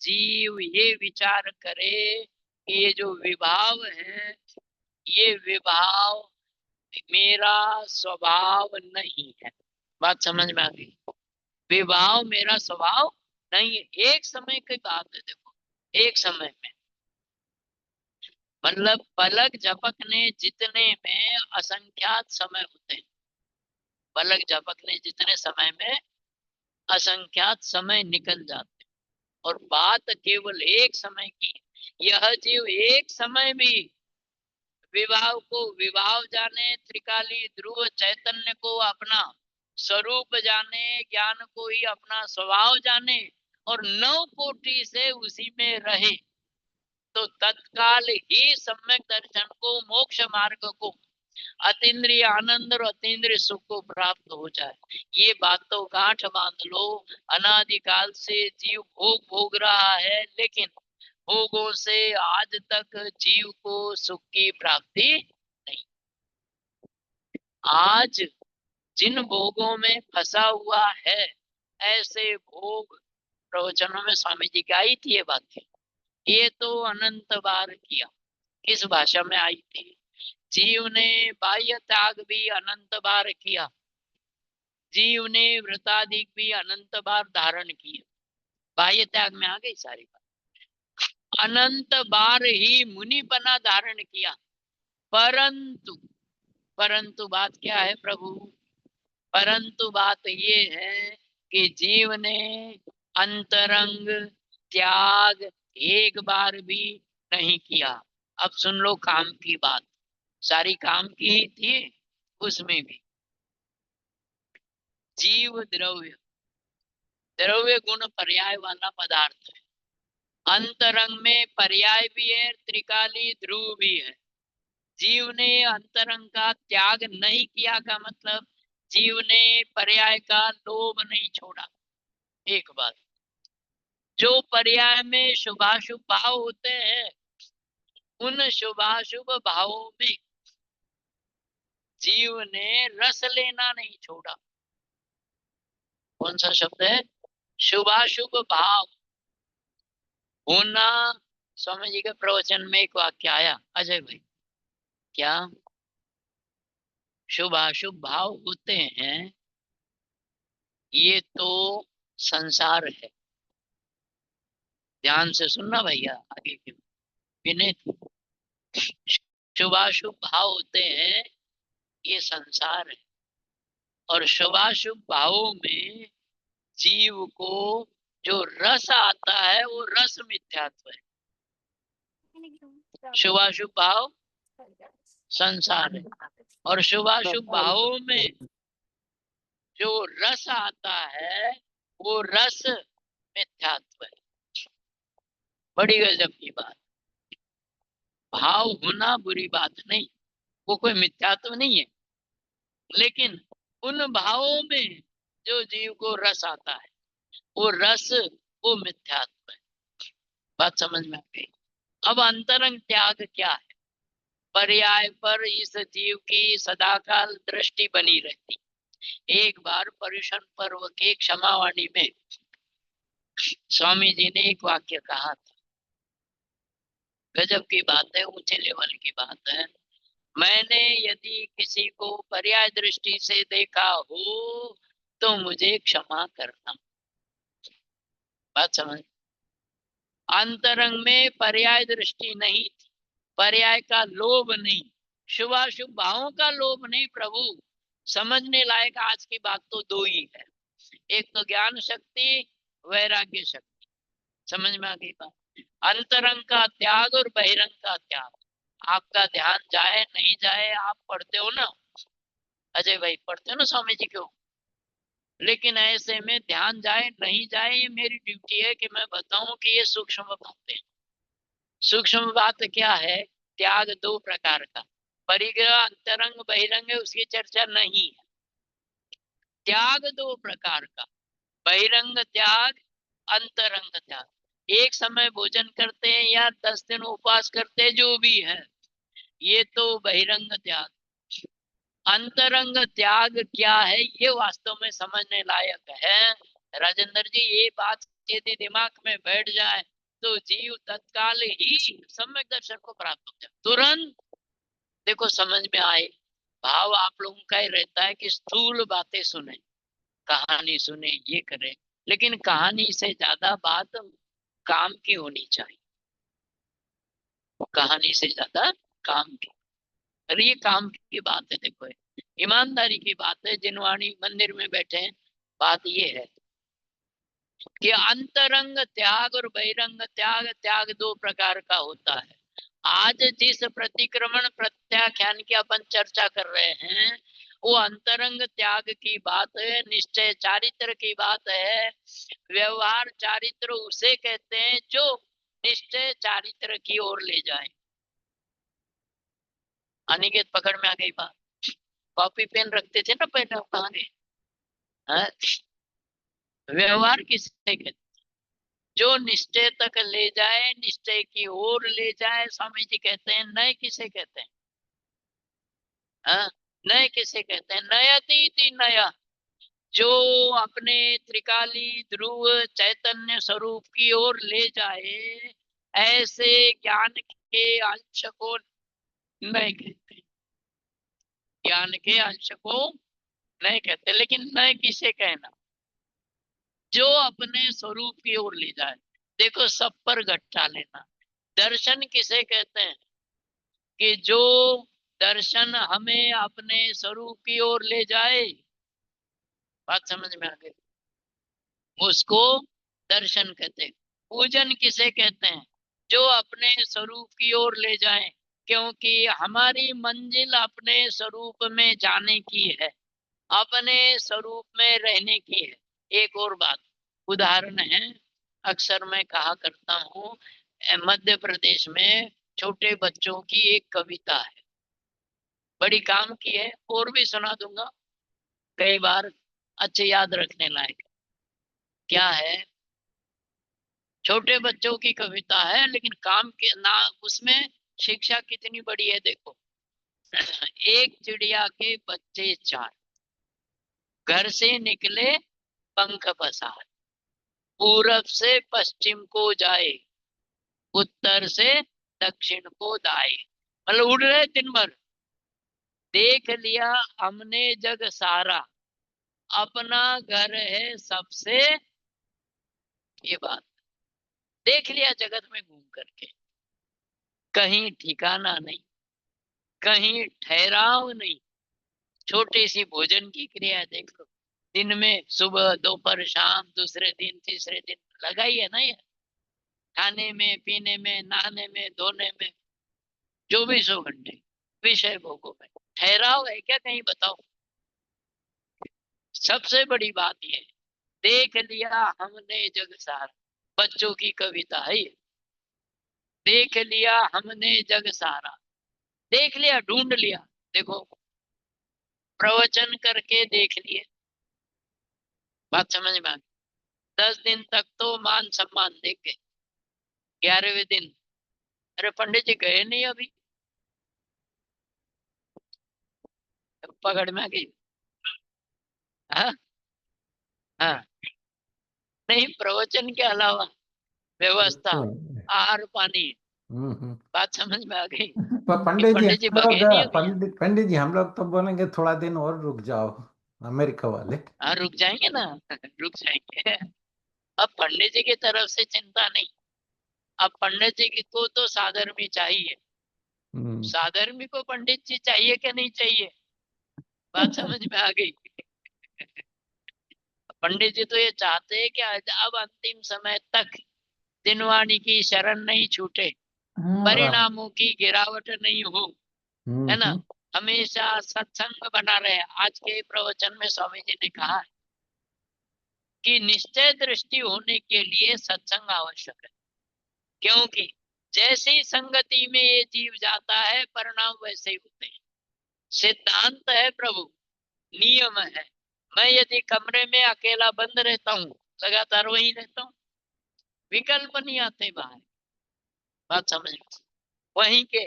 जीव ये विचार करे कि ये जो विभाव है, ये विभाव मेरा स्वभाव नहीं है। बात समझ में आ गई? विभाव मेरा स्वभाव नहीं है। एक समय की बात है, देखो, एक समय में मतलब पलक झपकने जितने में असंख्यात समय होते हैं, पलक झपकने जितने समय में असंख्यात समय निकल जाते हैं, और बात केवल एक समय की। यह जीव एक समय भी विवाह को विभाव जाने, त्रिकाली ध्रुव चैतन्य को अपना स्वरूप जाने, ज्ञान को ही अपना स्वभाव जाने और 9 कोटि से उसी में रहे तो तत्काल ही सम्यक दर्शन को, मोक्ष मार्ग को, अतीन्द्रिय आनंद और अतीन्द्रिय सुख को प्राप्त हो जाए। ये बात तो गांठ बांध लो। अनादिकाल से जीव भोग भोग रहा है, लेकिन भोगों से आज तक जीव को सुख की प्राप्ति नहीं। आज जिन भोगों में फंसा हुआ है, ऐसे भोग प्रवचनों में स्वामी जी की आई थी ये बातें, ये तो अनंत बार किया। किस भाषा में आई थी? जीव ने बाह्य त्याग भी अनंत बार किया, जीव ने व्रताधिक भी अनंत बार धारण किए। बाह्य त्याग में आ गई सारी बात। अनंत बार ही मुनिपना धारण किया, परंतु परंतु बात क्या है प्रभु? परंतु बात ये है कि जीव ने अंतरंग त्याग एक बार भी नहीं किया। अब सुन लो काम की बात, सारी काम की ही थी। उसमें भी जीव द्रव्य, द्रव्य गुण पर्याय वाला पदार्थ है। अंतरंग में पर्याय भी है, त्रिकाली ध्रुव भी है। जीव ने अंतरंग का त्याग नहीं किया का मतलब जीव ने पर्याय का लोभ नहीं छोड़ा। एक बात, जो पर्याय में शुभाशुभ भाव होते हैं, उन शुभाशुभ भावों में जीव ने रस लेना नहीं छोड़ा। कौन सा शब्द है? शुभाशुभ भाव होना। स्वामी जी के प्रवचन में एक वाक्य आया अजय भाई, क्या शुभाशुभ भाव होते हैं, ये तो संसार है। ध्यान से सुनना भैया, आगे की विनीत। शुभाशुभ भाव होते हैं, ये संसार है। और शुभाशुभ भावों में जीव को जो रस आता है वो रस मिथ्यात्व है। शुभाशुभ भाव संसार है, और शुभाशुभ भावों में जो रस आता है वो रस मिथ्यात्व है। बड़ी गजब की बात। भाव होना बुरी बात नहीं, वो कोई मिथ्यात्व नहीं है, लेकिन उन भावों में जो जीव को रस आता है वो रस, वो मिथ्यात्व है। बात समझ में आ गई? अब अंतरंग त्याग क्या है? पर्याय पर इस जीव की सदाकाल दृष्टि बनी रहती। एक बार पर्युषण पर्व के क्षमावाणी में स्वामी जी ने एक वाक्य कहा था, गजब की बात है, ऊंचे लेवल की बात है। मैंने यदि किसी को पर्याय दृष्टि से देखा हो तो मुझे क्षमा करना। बात समझ? अंतरंग में पर्याय दृष्टि नहीं थी, पर्याय का लोभ नहीं, शुभाशुभ भावों का लोभ नहीं। प्रभु समझने लायक आज की बात तो दो ही है, एक तो ज्ञान शक्ति, वैराग्य शक्ति। समझ में आ गई बात? अंतरंग का त्याग और बहिरंग का त्याग। आपका ध्यान जाए नहीं जाए, आप पढ़ते हो ना अजय भाई, पढ़ते हो ना स्वामी जी को, लेकिन ऐसे में ध्यान जाए नहीं जाए ये मेरी ड्यूटी है कि मैं बताऊं कि ये सूक्ष्म बातें। सूक्ष्म बात क्या है? त्याग दो प्रकार का, परिग्रह अंतरंग बहिरंग है, उसकी चर्चा नहीं है। त्याग दो प्रकार का, बहिरंग त्याग, अंतरंग त्याग। एक समय भोजन करते हैं या 10 दिन उपवास करते हैं, जो भी है, ये तो बहिरंग त्याग। अंतरंग त्याग क्या है ये वास्तव में समझने लायक है। राजेंद्र जी, ये बात यदि दिमाग में बैठ जाए तो जीव तत्काल ही सम्यक दर्शन को प्राप्त हो जाए, तुरंत। देखो समझ में आए, भाव आप लोगों का ही रहता है कि स्थूल बातें सुने, कहानी सुने, ये करें, लेकिन कहानी से ज्यादा बात काम की होनी चाहिए। कहानी से ज्यादा काम की, और ये काम की बात है। देखो ईमानदारी की बात है, जिनवाणी मंदिर में बैठे हैं, बात ये है कि अंतरंग त्याग और बहिरंग त्याग, त्याग दो प्रकार का होता है। आज जिस प्रतिक्रमण प्रत्याख्यान की अपन चर्चा कर रहे हैं वो अंतरंग त्याग की बात है, निश्चय चारित्र की बात है। व्यवहार चारित्र उसे कहते हैं जो निश्चय चारित्र की ओर ले जाए। अनिकेत पकड़ में आ गई बात? कॉपी पेन रखते थे ना पहले, आप कहाँ गए? हाँ? व्यवहार किसे कहते? जो निश्चय तक ले जाए, निश्चय की ओर ले जाए। स्वामी जी कहते हैं नय किसे कहते हैं? हाँ, नय किसे कहते हैं? नयति नया, जो अपने त्रिकाली ध्रुव चैतन्य स्वरूप की ओर ले जाए, ऐसे ज्ञान के अंश को नय कहते। ज्ञान के अंश को नय कहते, लेकिन नय किसे कहना? जो अपने स्वरूप की ओर ले जाए। देखो सब पर घट्टा लेना। दर्शन किसे कहते हैं? कि जो दर्शन हमें अपने स्वरूप की ओर ले जाए। बात समझ में आ गई? उसको दर्शन कहते हैं। पूजन किसे कहते हैं? जो अपने स्वरूप की ओर ले जाए, क्योंकि हमारी मंजिल अपने स्वरूप में जाने की है, अपने स्वरूप में रहने की है। एक और बात, उदाहरण है, अक्सर मैं कहा करता हूँ, मध्य प्रदेश में छोटे बच्चों की एक कविता है, बड़ी काम की है, और भी सुना दूंगा, कई बार अच्छे याद रखने लायक। क्या है? छोटे बच्चों की कविता है, लेकिन काम के ना, उसमें शिक्षा कितनी बड़ी है देखो। एक चिड़िया के बच्चे चार, घर से निकले पंख पसार, पूरब से पश्चिम को जाए, उत्तर से दक्षिण को दाए। मतलब उड़ रहे दिन भर। देख लिया हमने जग सारा, अपना घर है सबसे, ये बात देख लिया जगत में घूम करके, कहीं ठिकाना नहीं, कहीं ठहराव नहीं। छोटी सी भोजन की क्रिया देख लो, दिन में सुबह दोपहर शाम, दूसरे दिन तीसरे दिन लगा ही है ना ये, खाने में पीने में नहाने में धोने में, 24 घंटे विषय भोगों में। ठहराव है क्या कहीं बताओ? सबसे बड़ी बात ये, देख लिया हमने जग सारा, बच्चों की कविता है ये। देख लिया हमने जग सारा, देख लिया, ढूंढ लिया। देखो, प्रवचन करके देख लिए, बात समझ में आ गई। 10 दिन तक तो मान सम्मान देख गए, 11वें दिन अरे पंडित जी गए नहीं अभी, पकड़ में आ गई। हाँ हाँ, नहीं प्रवचन के अलावा व्यवस्था, आहार पानी, बात समझ में आ गई।
पंडित जी
पंडित जी
हम
भगे नहीं
लोग,
अभी।
पंडित जी हम लोग तो बोलेंगे थोड़ा दिन और रुक जाओ, अमेरिका वाले।
हाँ रुक जाएंगे ना, रुक जाएंगे। अब पंडित जी की तरफ से चिंता नहीं, अब पंडित जी को तो साधर्मी चाहिए। साधर्मी को पंडित जी चाहिए क्या नहीं चाहिए, बात समझ में आ गई। पंडित जी तो ये चाहते हैं कि अब अंतिम समय तक दिनवाणी की शरण नहीं छूटे, परिणामों की गिरावट नहीं हो, है ना, हमेशा सत्संग बना रहे। आज के प्रवचन में स्वामी जी ने कहा कि निश्चय दृष्टि होने के लिए सत्संग आवश्यक है, क्योंकि जैसी संगति में ये जीव जाता है परिणाम वैसे ही होते हैं। सिद्धांत है प्रभु, नियम है। मैं यदि कमरे में अकेला बंद रहता हूँ, लगातार वहीं रहता हूँ, विकल्प नहीं आते बाहर, बात समझ वहीं के।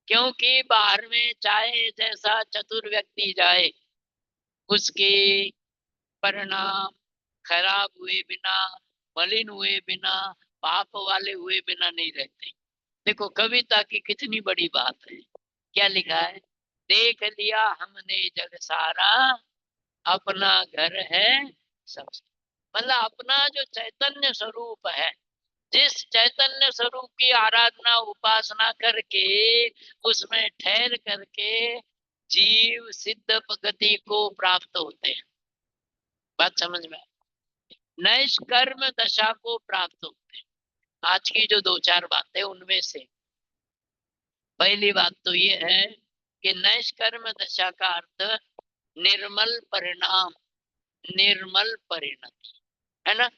क्योंकि बाहर में चाहे जैसा चतुर व्यक्ति जाए, उसके परिणाम खराब हुए बिना, मलिन हुए बिना, पाप वाले हुए बिना नहीं रहते। देखो कविता की कितनी बड़ी बात है, क्या लिखा है, देख लिया हमने जग सारा, अपना घर है सबसे। मतलब अपना जो चैतन्य स्वरूप है, जिस चैतन्य स्वरूप की आराधना उपासना करके उसमें ठहर करके जीव सिद्ध गति को प्राप्त होते हैं, बात समझ में, नैष्कर्म दशा को प्राप्त होते हैं। आज की जो 2-4 बातें उनमें से पहली बात तो ये है कि नैष्कर्म दशा का अर्थ निर्मल परिणाम, निर्मल परिणति, है ना।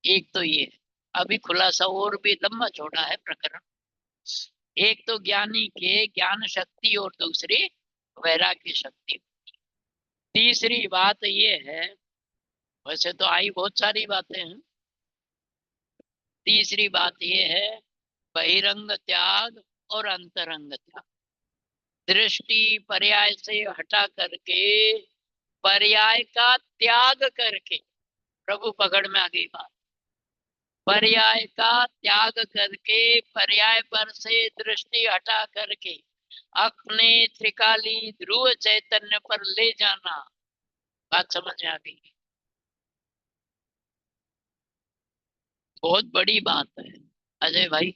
एक तो ये, अभी खुलासा और भी लंबा चौड़ा है प्रकरण। एक तो ज्ञानी के ज्ञान शक्ति और दूसरी वैराग्य शक्ति। तीसरी बात ये है, वैसे तो आई बहुत सारी बातें हैं, तीसरी बात ये है बहिरंग त्याग और अंतरंग त्याग। दृष्टि पर्याय से हटा करके पर्याय का त्याग करके, प्रभु पकड़ में आ गई बात, पर्याय का त्याग करके पर्याय पर से दृष्टि हटा करके अपने त्रिकाली ध्रुव चैतन्य पर ले जाना, बात समझ में आ गई। बहुत बड़ी बात है अजय भाई,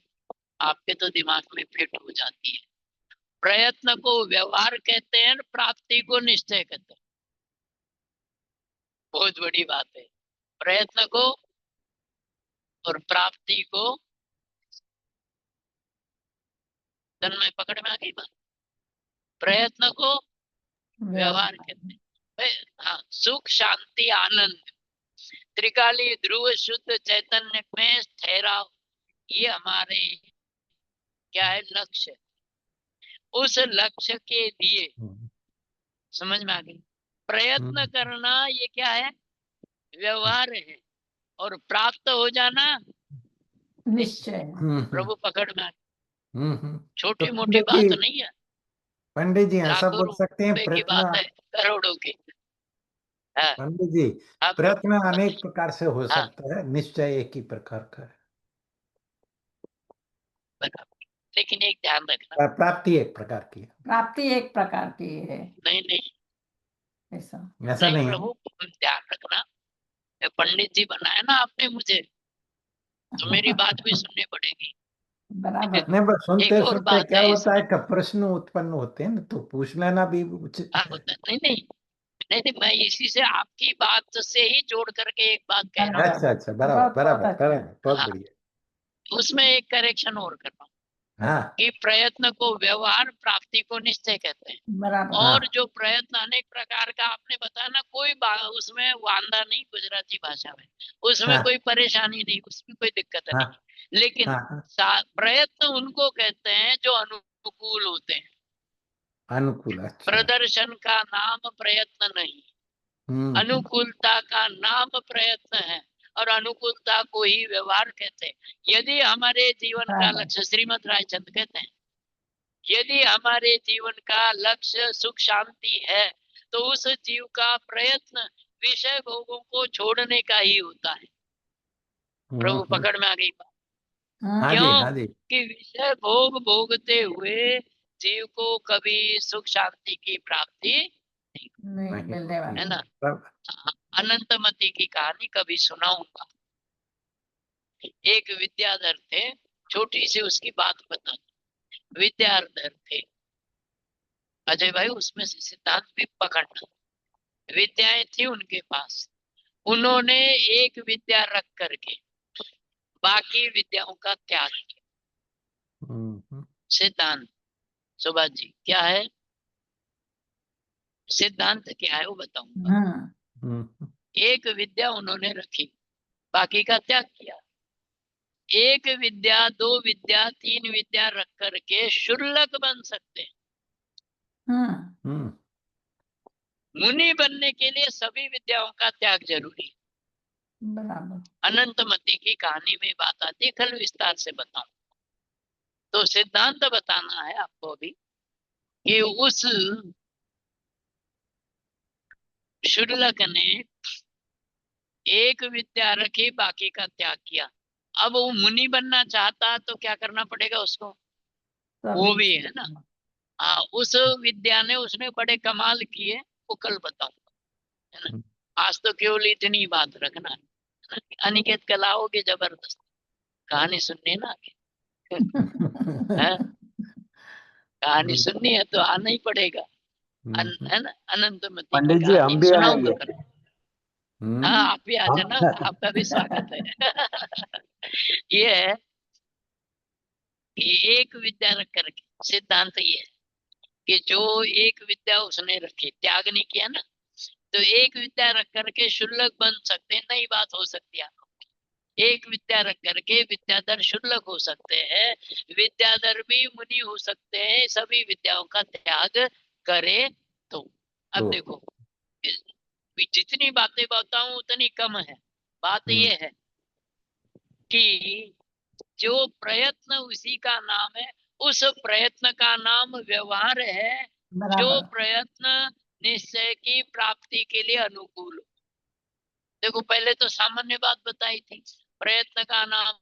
आपके तो दिमाग में फिट हो जाती है। प्रयत्न को व्यवहार कहते हैं, प्राप्ति को निश्चय कहते हैं। बहुत बड़ी बात है, प्रयत्न को और प्राप्ति को तन में पकड़ में आ गई बात। प्रयत्न को व्यवहार कहते हैं। हाँ, सुख शांति आनंद, त्रिकाली ध्रुव शुद्ध चैतन्य में ठहराव, ये हमारे क्या है लक्ष्य। उस लक्ष्य के लिए समझ में आ गई, प्रयत्न करना ये क्या है, व्यवहार है, और प्राप्त हो जाना
निश्चय।
प्रभु पकड़ में आ गई। छोटी
तो
मोटी बात नहीं है,
पंडित जी ऐसा
लाखों
बोल सकते हैं
रुपए की
प्रयत्न,
बात है, करोड़ों की। हाँ,
पंडित जी,
आप
प्रयत्न अनेक
बताइए।
प्रकार से हो
हाँ,
सकता है, निश्चय एक ही प्रकार का है।
बराबर। लेकिन एक ध्यान रखना,
प्राप्ति एक प्रकार की है।
प्राप्ति एक प्रकार की है,
नहीं नहीं
ऐसा।
ऐसा
नहीं
नहीं है।
प्रभु, ध्यान रखना, ये पंडित जी बनाया ना आपने मुझे, तो मेरी बात भी सुननी पड़ेगी।
बराबर।
नहीं, बस सुनते
एक और
सुनते
बात
क्या
है
होता है
इसमें।
कि प्रश्न उत्पन्न होते हैं ना, तो पूछ लेना भी उचित
हाँ,
है।
होता है। नहीं नहीं नहीं नहीं, मैं इसी से आपकी बात से ही जोड़ करके एक बात कह रहा हूँ।
अच्छा अच्छा, बराबर
बहुत बहुत
बराबर
अच्छा।
बराबर, बहुत
हाँ,
बढ़िया।
उसमें एक करेक्शन और कर रहा हूँ
हाँ
कि प्रयत्न को व्यवहार, प्राप्ति को निश्चय कहते हैं।
बराबर।
हाँ
और जो प्रयत्न अनेक प्रकार का आपने बताया ना, कोई उसमें वांदा नहीं गुजराती भाषा में, उसमें
हाँ
कोई परेशानी नहीं, उसमें कोई दिक्कत
हाँ
नहीं। लेकिन
हाँ हाँ,
प्रयत्न उनको कहते हैं जो अनुकूल होते हैं।
अनुकूल, अच्छा।
प्रदर्शन का नाम प्रयत्न नहीं,
हम्म।
अनुकूलता का नाम प्रयत्न है, और अनुकूलता को ही व्यवहार कहते हैं। यदि हमारे जीवन का
बराबर।
लक्ष्य, श्रीमद रायचंद कहते हैं, यदि हमारे जीवन का लक्ष्य सुख शांति है, तो उस जीव का प्रयत्न विषय भोगों को छोड़ने का ही होता है। प्रभु
हम्म।
पकड़ में आ गई बात।
हाँ जी
क्यों?
हाँ जी।
कि विषय भोग भोगते हुए जीव को कभी सुख शांति की प्राप्ति नहीं,
नहीं
नहीं
मिलने
होती
है
है।
वाली।
ना।
बराबर।
अनंतमती की कहानी कभी सुनाऊंगा। एक विद्याधर थे, छोटी सी उसकी बात बता। विद्याधर थे अजय भाई, उसमें से सिद्धांत भी पकड़ना। विद्याएं थी उनके पास, उन्होंने एक विद्या रख करके बाकी विद्याओं का त्याग किया।
हम्म।
सिद्धांत, सुभाष जी क्या है सिद्धांत, क्या है वो बताऊंगा।
हम्म।
हम्म।
एक विद्या उन्होंने रखी, बाकी का त्याग किया। एक विद्या, दो विद्या, तीन विद्या रख करके शुल्लक बन सकते हैं।
हम्म।
हम्म।
मुनि बनने के लिए सभी विद्याओं का त्याग जरूरी है।
बराबर।
अनंतमती की कहानी में बात आती है, कल विस्तार से बताऊं। तो सिद्धांत बताना है आपको अभी कि उस शुल्लक ने एक विद्या रखी, बाकी का त्याग किया। अब वो मुनि बनना चाहता तो क्या करना पड़ेगा उसको, वो
सभी।
भी है ना। हाँ, उस विद्या ने उसने बड़े कमाल किए, वो कल बताऊंगा, है ना। आज तो केवल इतनी बात रखना है ना? अनिकेत कल आओगे जबरदस्त कहानी सुनने ना आगे। है? कहानी सुननी है तो आना ही पड़ेगा। है ना, अनंतमती की
पंडित जी
कहानी
हम भी
सुनाऊंगा
आएंगे।
कल। हाँ, आप भी आ जाना,
हम
आपका भी स्वागत है। ये है कि एक विद्या रख करके, सिद्धांत ये है कि जो एक विद्या उसने रखी, त्याग नहीं किया ना, तो एक विद्या रख करके शुल्लक बन सकते हैं, नई बात हो सकती है। एक विद्या रख करके विद्याधर शुल्लक हो सकते हैं, विद्याधर भी मुनि हो सकते हैं, सभी विद्याओं का त्याग करे तो। अब
तो
देखो, जितनी बातें बताऊं उतनी कम है। बात
हम्म।
यह है कि जो प्रयत्न उसी का नाम है, उस प्रयत्न का नाम व्यवहार है। जो
बराबर।
प्रयत्न निश्चय की प्राप्ति के लिए अनुकूल हो। देखो, पहले तो सामान्य बात बताई थी, प्रयत्न का नाम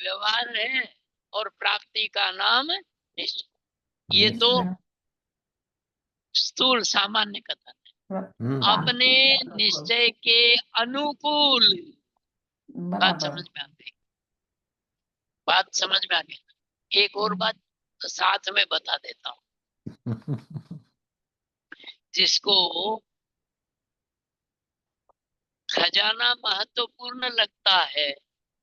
व्यवहार है और प्राप्ति का नाम निश्चय। ये तो
निश्चय।
स्थूल सामान्य कथन है। अपने
प्राप्ति।
निश्चय के अनुकूल बात
बराबर।
समझ में आ गई। बात समझ में आ गई। एक और बात साथ में बता देता हूँ। जिसको खजाना महत्वपूर्ण लगता है,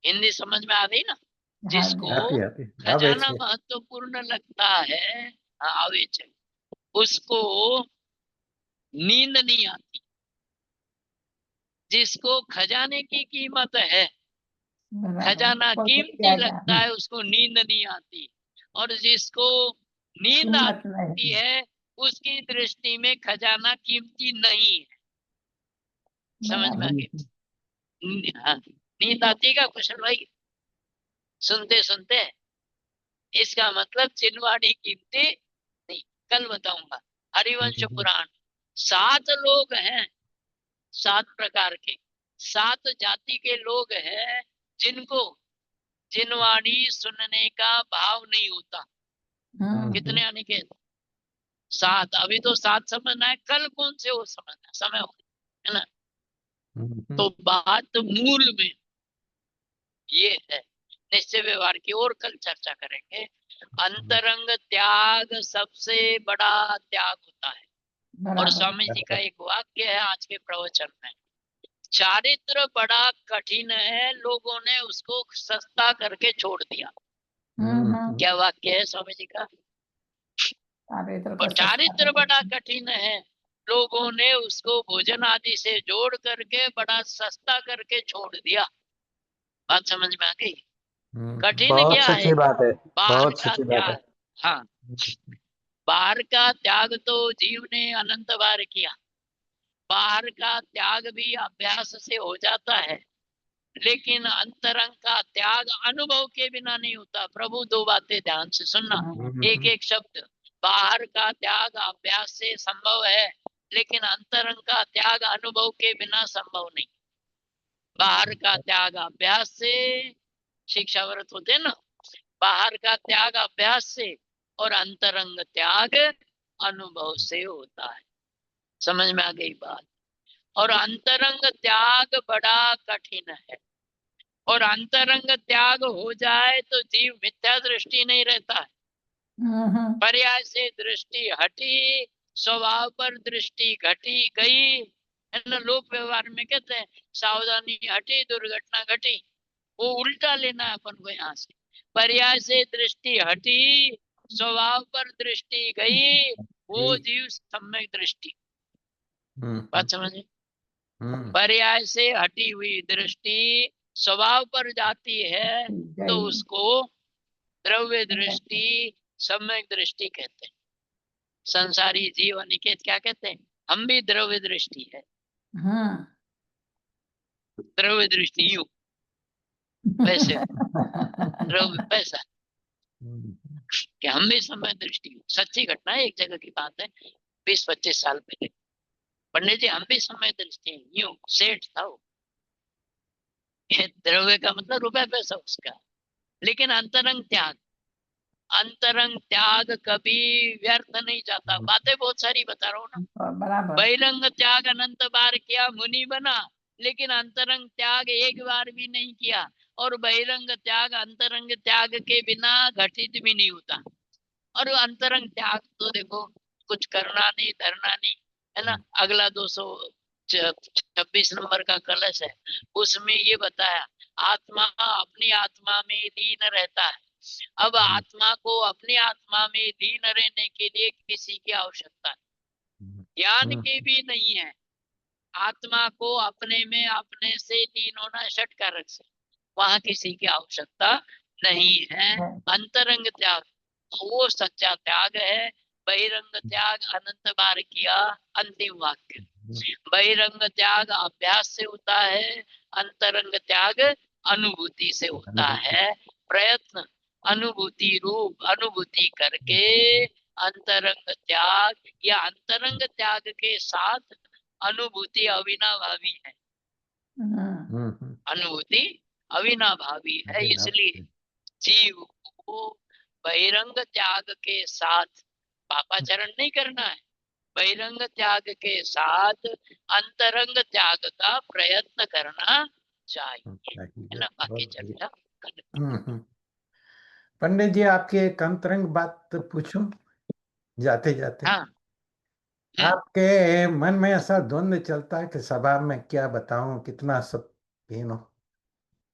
हिंदी समझ में आ गई ना।
हाँ जी।
जिसको
आती आती अब
खजाना
ऐसे।
महत्वपूर्ण लगता है, हाँ आवे छे, उसको नींद नहीं आती। जिसको खजाने की कीमत है,
बराबर।
खजाना
उसको तो
कीमती
क्या
लगता
जाने।
है, उसको नींद नहीं आती। और जिसको नींद
कीमत
आती
नहीं।
है, उसकी दृष्टि में खजाना कीमती नहीं है। समझ में आ
बराबर।
गई। हाँ, नींद आती का कुशल भाई, सुनते सुनते। इसका मतलब चिन्हवाड़ी कीमती नहीं। कल बताऊंगा। हरिवंश
हम्म।
पुराण, 7 लोग हैं 7 प्रकार के 7 जाति के लोग हैं जिनको जिनवाणी सुनने का भाव नहीं होता। कितने अनिकेत? 7। अभी तो 7 समझना है, कल कौन से वो समझना समय हो, है ना। तो बात मूल में ये है, निश्चय व्यवहार की और कल चर्चा करेंगे। अंतरंग त्याग सबसे बड़ा त्याग होता है। और
बराबर।
स्वामी जी का एक वाक्य है आज के प्रवचन में, चारित्र बड़ा कठिन है, लोगों ने उसको सस्ता करके छोड़ दिया। क्या वाक्य है स्वामी जी का?
चारित्र को
और
सस्ता
चारित्र
करके
बड़ा कठिन है, लोगों ने उसको भोजन आदि से जोड़ करके बड़ा सस्ता करके छोड़ दिया। बात समझ में आ गई? कठिन
बहुत
क्या है?
सच्ची बात है,
बाहर
बहुत
का
सच्ची बात है।
त्याग। हाँ, बाहर का त्याग तो जीव ने अनंत बार किया। बाहर का त्याग भी अभ्यास से हो जाता है, लेकिन अंतरंग का त्याग अनुभव के बिना नहीं होता। प्रभु, 2 बातें ध्यान से सुनना, एक एक शब्द। बाहर का त्याग अभ्यास से संभव है, लेकिन अंतरंग का त्याग अनुभव के बिना संभव नहीं। बाहर का त्याग अभ्यास से, शिक्षा व्रत होते ना, बाहर का त्याग अभ्यास से और अंतरंग त्याग अनुभव से होता है। समझ में आ गई बात? और अंतरंग त्याग बड़ा कठिन है, और अंतरंग त्याग हो जाए तो जीव मिथ्या दृष्टि नहीं रहता है। पर्याय से दृष्टि हटी, स्वभाव पर दृष्टि घटी गई, है ना। लोक व्यवहार में कहते हैं सावधानी हटी दुर्घटना घटी, वो उल्टा लेना है अपन को यहाँ से। पर्याय से दृष्टि हटी, स्वभाव पर दृष्टि गई, वो जीव सम्यक दृष्टि। बात समझे? पर्याय से हटी हुई दृष्टि स्वभाव पर जाती है तो उसको द्रव्य दृष्टि, सम्यक दृष्टि कहते हैं। संसारी जीव अनिकेत क्या कहते हैं? हम भी द्रव्य दृष्टि है। द्रव्य दृष्टि यूं वैसे, द्रव्य पैसा, कि हम भी सम्यक दृष्टि। सच्ची घटना है, एक जगह की बात है, 20-25 साल पहले। पंडित जी, हम भी सम्यक दृष्टि, यूं सेठ था वो। द्रव्य का मतलब रुपया पैसा उसका, लेकिन अंतरंग त्याग, अंतरंग त्याग कभी व्यर्थ नहीं जाता। बातें बहुत सारी बता रहा हूँ ना।
बराबर।
बहिरंग त्याग अनंत बार किया, मुनि बना, लेकिन अंतरंग त्याग एक बार भी नहीं किया। और बहिरंग त्याग अंतरंग त्याग के बिना घटित भी नहीं होता। और अंतरंग त्याग तो देखो, कुछ करना नहीं, धरना नहीं, है ना। अगला 226 नंबर का कलश है, उसमें ये बताया आत्मा अपनी आत्मा में लीन रहता है। अब आत्मा को अपनी आत्मा में लीन रहने के लिए किसी की आवश्यकता है, ज्ञान की भी नहीं है। आत्मा को अपने में अपने से लीन होना षटकारक से, वहां किसी की आवश्यकता नहीं है। अंतरंग त्याग वो सच्चा त्याग है। बहिरंग त्याग अनंत बार किया, अंतिम वाक्य। बहिरंग त्याग अभ्यास से होता है, अंतरंग त्याग अनुभूति से होता है। प्रयत्न अनुभूति रूप अनुभूति करके अंतरंग त्याग, या अंतरंग त्याग के साथ अनुभूति अविनाभावी है। अनुभूति अविनाभावी है, इसलिए जीव को बहिरंग त्याग के साथ पापाचरण नहीं करना है। बहिरंग त्याग के साथ अंतरंग त्याग का प्रयत्न करना चाहिए, है ना। बाकी चर्चा
पंडित जी, आपकी एक अंतरंग बात पूछूं जाते जाते?
हाँ।
आपके मन में ऐसा द्वंद्व चलता है कि सभा में क्या बताऊं, कितना सब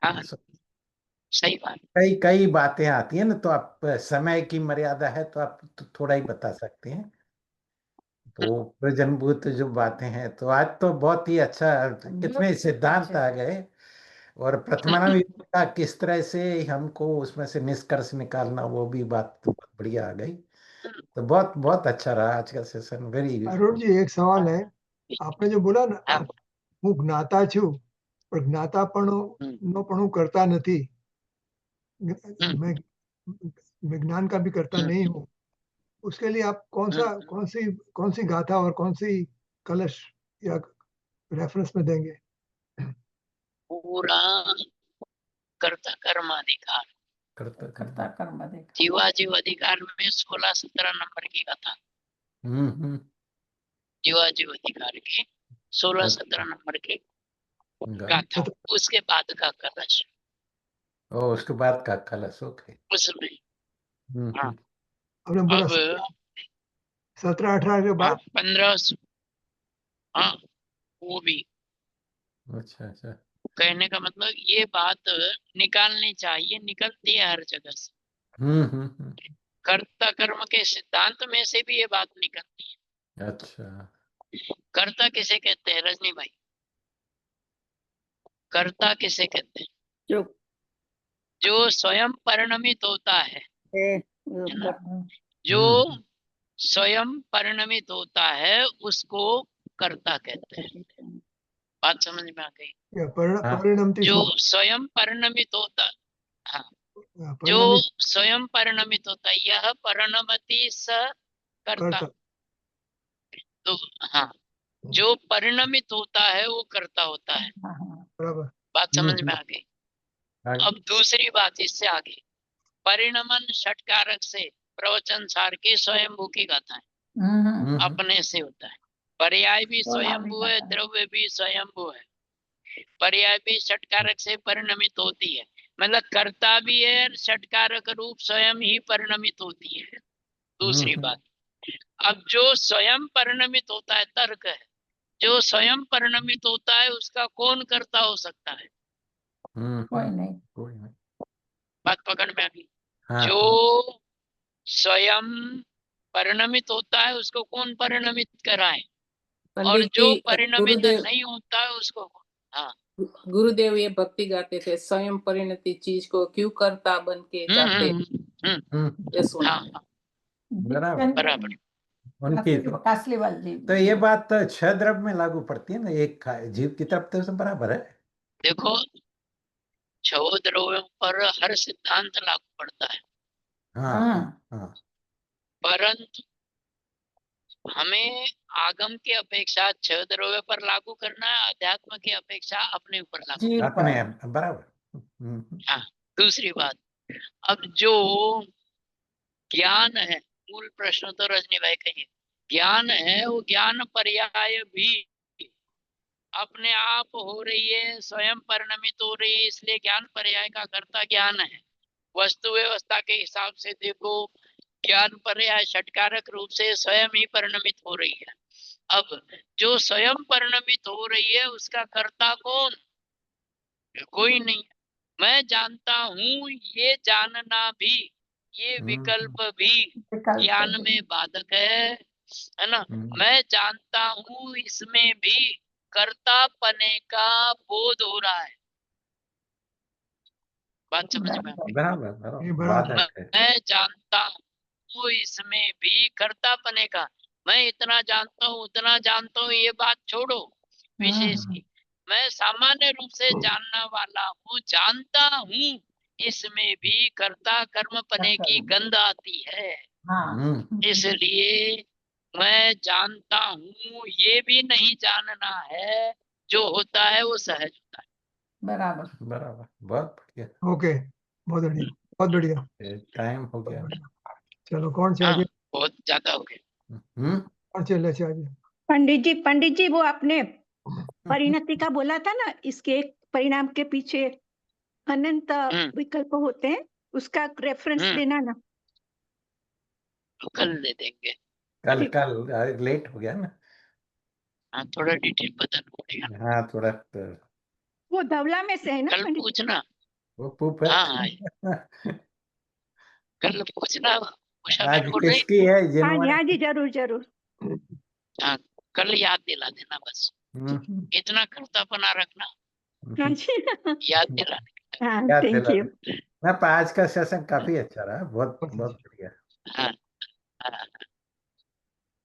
हाँ, सही बात।
कई कई बातें आती हैं ना, तो आप समय की मर्यादा है तो आप तो थोड़ा ही बता सकते हैं। तो प्रजनभूत जो बातें हैं, तो आज तो बहुत ही अच्छा, कितने सिद्धांत आ गए, और प्रथमानंद योग का किस तरह से हमको उसमें से निष्कर्ष निकालना, वो भी बात तो बहुत बढ़िया आ गई। तो बहुत बहुत अच्छा रहा आज का सेशन, वेरी।
अरुण जी, एक सवाल है। आपने जो बोला ना, હું જ્ઞાતા છું પણ જ્ઞાતાપણું કરતા નથી, मैं विज्ञान का भी करता नहीं हूँ, उसके लिए आप कौन सी गाथा और कौन सी कलश या रेफरेंस में देंगे?
पूरा कर्ता कर्माधिकार,
कर्ता कर्म देखा।
जीवाजीव अधिकार में 16-17 नंबर की कथा,
हम्म।
जीवाजीव अधिकार की 16-17 नंबर की गाथा, उसके बाद का कलश,
ओ उसके बाद का कलश, ओके।
उसमें हाँ।
हमने बोला
अब
17-18 के
हाँ
बाद
15, हाँ वो भी
अच्छा।
कहने का मतलब ये बात निकालनी चाहिए, निकलती है हर जगह से।
हम्म।
कर्ता कर्म के सिद्धांत में से भी ये बात निकलती है।
अच्छा।
कर्ता किसे कहते हैं रजनी भाई? कर्ता किसे कहते हैं? जो स्वयं परिणमित होता है ना? जो स्वयं परिणमित होता है उसको कर्ता कहते हैं। बात समझ में आ गई?
परिणमति
जो स्वयं परिणमित होता, हाँ, जो
परिणमित
स्वयं परिणमित होता है, यह परिणमति स कर्ता। तो हाँ, जो परिणमित होता है वो कर्ता होता है।
बराबर।
बात समझ में आ गई? अब दूसरी बात इससे आगे, परिणमन षटकारक से प्रवचन सार की स्वयंभू की गाथा है, अपने से होता है। पर्याय भी स्वयंभू है, द्रव्य भी स्वयंभू है। पर्याय भी षटकारक से परिणमित होती है, मतलब कर्ता भी है, षटकारक रूप स्वयं ही परिणमित होती है। दूसरी बात, अब जो स्वयं परिणमित होता है तर्क है, जो स्वयं परिणमित होता है उसका कौन कर्ता हो सकता है?
कोई नहीं।
बात पकड़ में आ गई?
हाँ।
जो स्वयं परिणमित होता है उसको कौन परिणमित कराए, और जो परिणमित नहीं होता है उसको, हाँ
गुरुदेव ये भक्ति गाते थे, स्वयं परिणति चीज को क्यों कर्ता बन के जाते, ये सुना।
हाँ
बराबर। उनकी
कासलीवाल जी।
तो ये बात तो 6 द्रव्य में लागू पड़ती है ना, एक जीव की तरफ तो बराबर है।
देखो 6 द्रव्यों पर हर सिद्धांत लागू पड़ता है,
हाँ।
परंतु हमें आगम की अपेक्षा 6 द्रव्य पर लागू करना है, अध्यात्म की अपेक्षा अपने ऊपर लागू
जीव
अपने
पर।
बराबर।
हाँ। दूसरी बात, अब जो ज्ञान है, मूल प्रश्न तो रजनी भाई कहिए, ज्ञान है वो ज्ञान पर्याय भी अपने आप हो रही है, स्वयं परिणमित हो रही है, इसलिए ज्ञान पर्याय का कर्ता ज्ञान है। वस्तु व्यवस्था के हिसाब से देखो, ज्ञान पर्याय षटकारक रूप से स्वयं ही परिणमित हो रही है। अब जो स्वयं परिणमित हो रही है उसका कर्ता कौन? कोई नहीं। मैं जानता हूँ, ये जानना भी, ये विकल्प भी ज्ञान में बाधक है ना? मैं जानता हूँ, इसमें भी कर्तापने का बोध हो रहा है। बात समझ में?
बराबर।
मैं जानता हूँ, इसमें भी कर्तापने का, मैं इतना जानता हूँ उतना जानता हूँ, ये बात छोड़ो विशेष की, मैं सामान्य रूप से जानना वाला हूँ, जानता हूँ इसमें भी कर्ता कर्म पने की गंध आती है। इसलिए मैं जानता हूँ, ये भी नहीं जानना है, जो होता है वो सहज होता है।
बराबर।
बहुत बढ़िया।
ओके, बहुत बढ़िया, बहुत बढ़िया।
टाइम हो गया।
चलो कौन से आगे?
बहुत ज्यादा हो गया।
कौन चले से आगे?
पंडित जी वो आपने परिणति का बोला था ना, इसके परिणाम के पीछे अनंत विकल्प होते हैं, उसका रेफरेंस देना ना।
कल दे देंगे।
कल लेट हो गया ना।
हाँ, थोड़ा डिटेल बताना पड़ेगा।
हाँ थोड़ा
वो धवला में से है ना?
कल पूछना।
वो
हाँ कल पूछना।
आज किसकी है जिन्होंने?
हाँ जी, जरूर।
हाँ, कल याद दिला देना बस, इतना कर्तापना रखना, याद दिलाने।
हाँ, थैंक यू।
आज का सेशन काफी अच्छा रहा, बहुत बढ़िया।
हाँ, हाँ।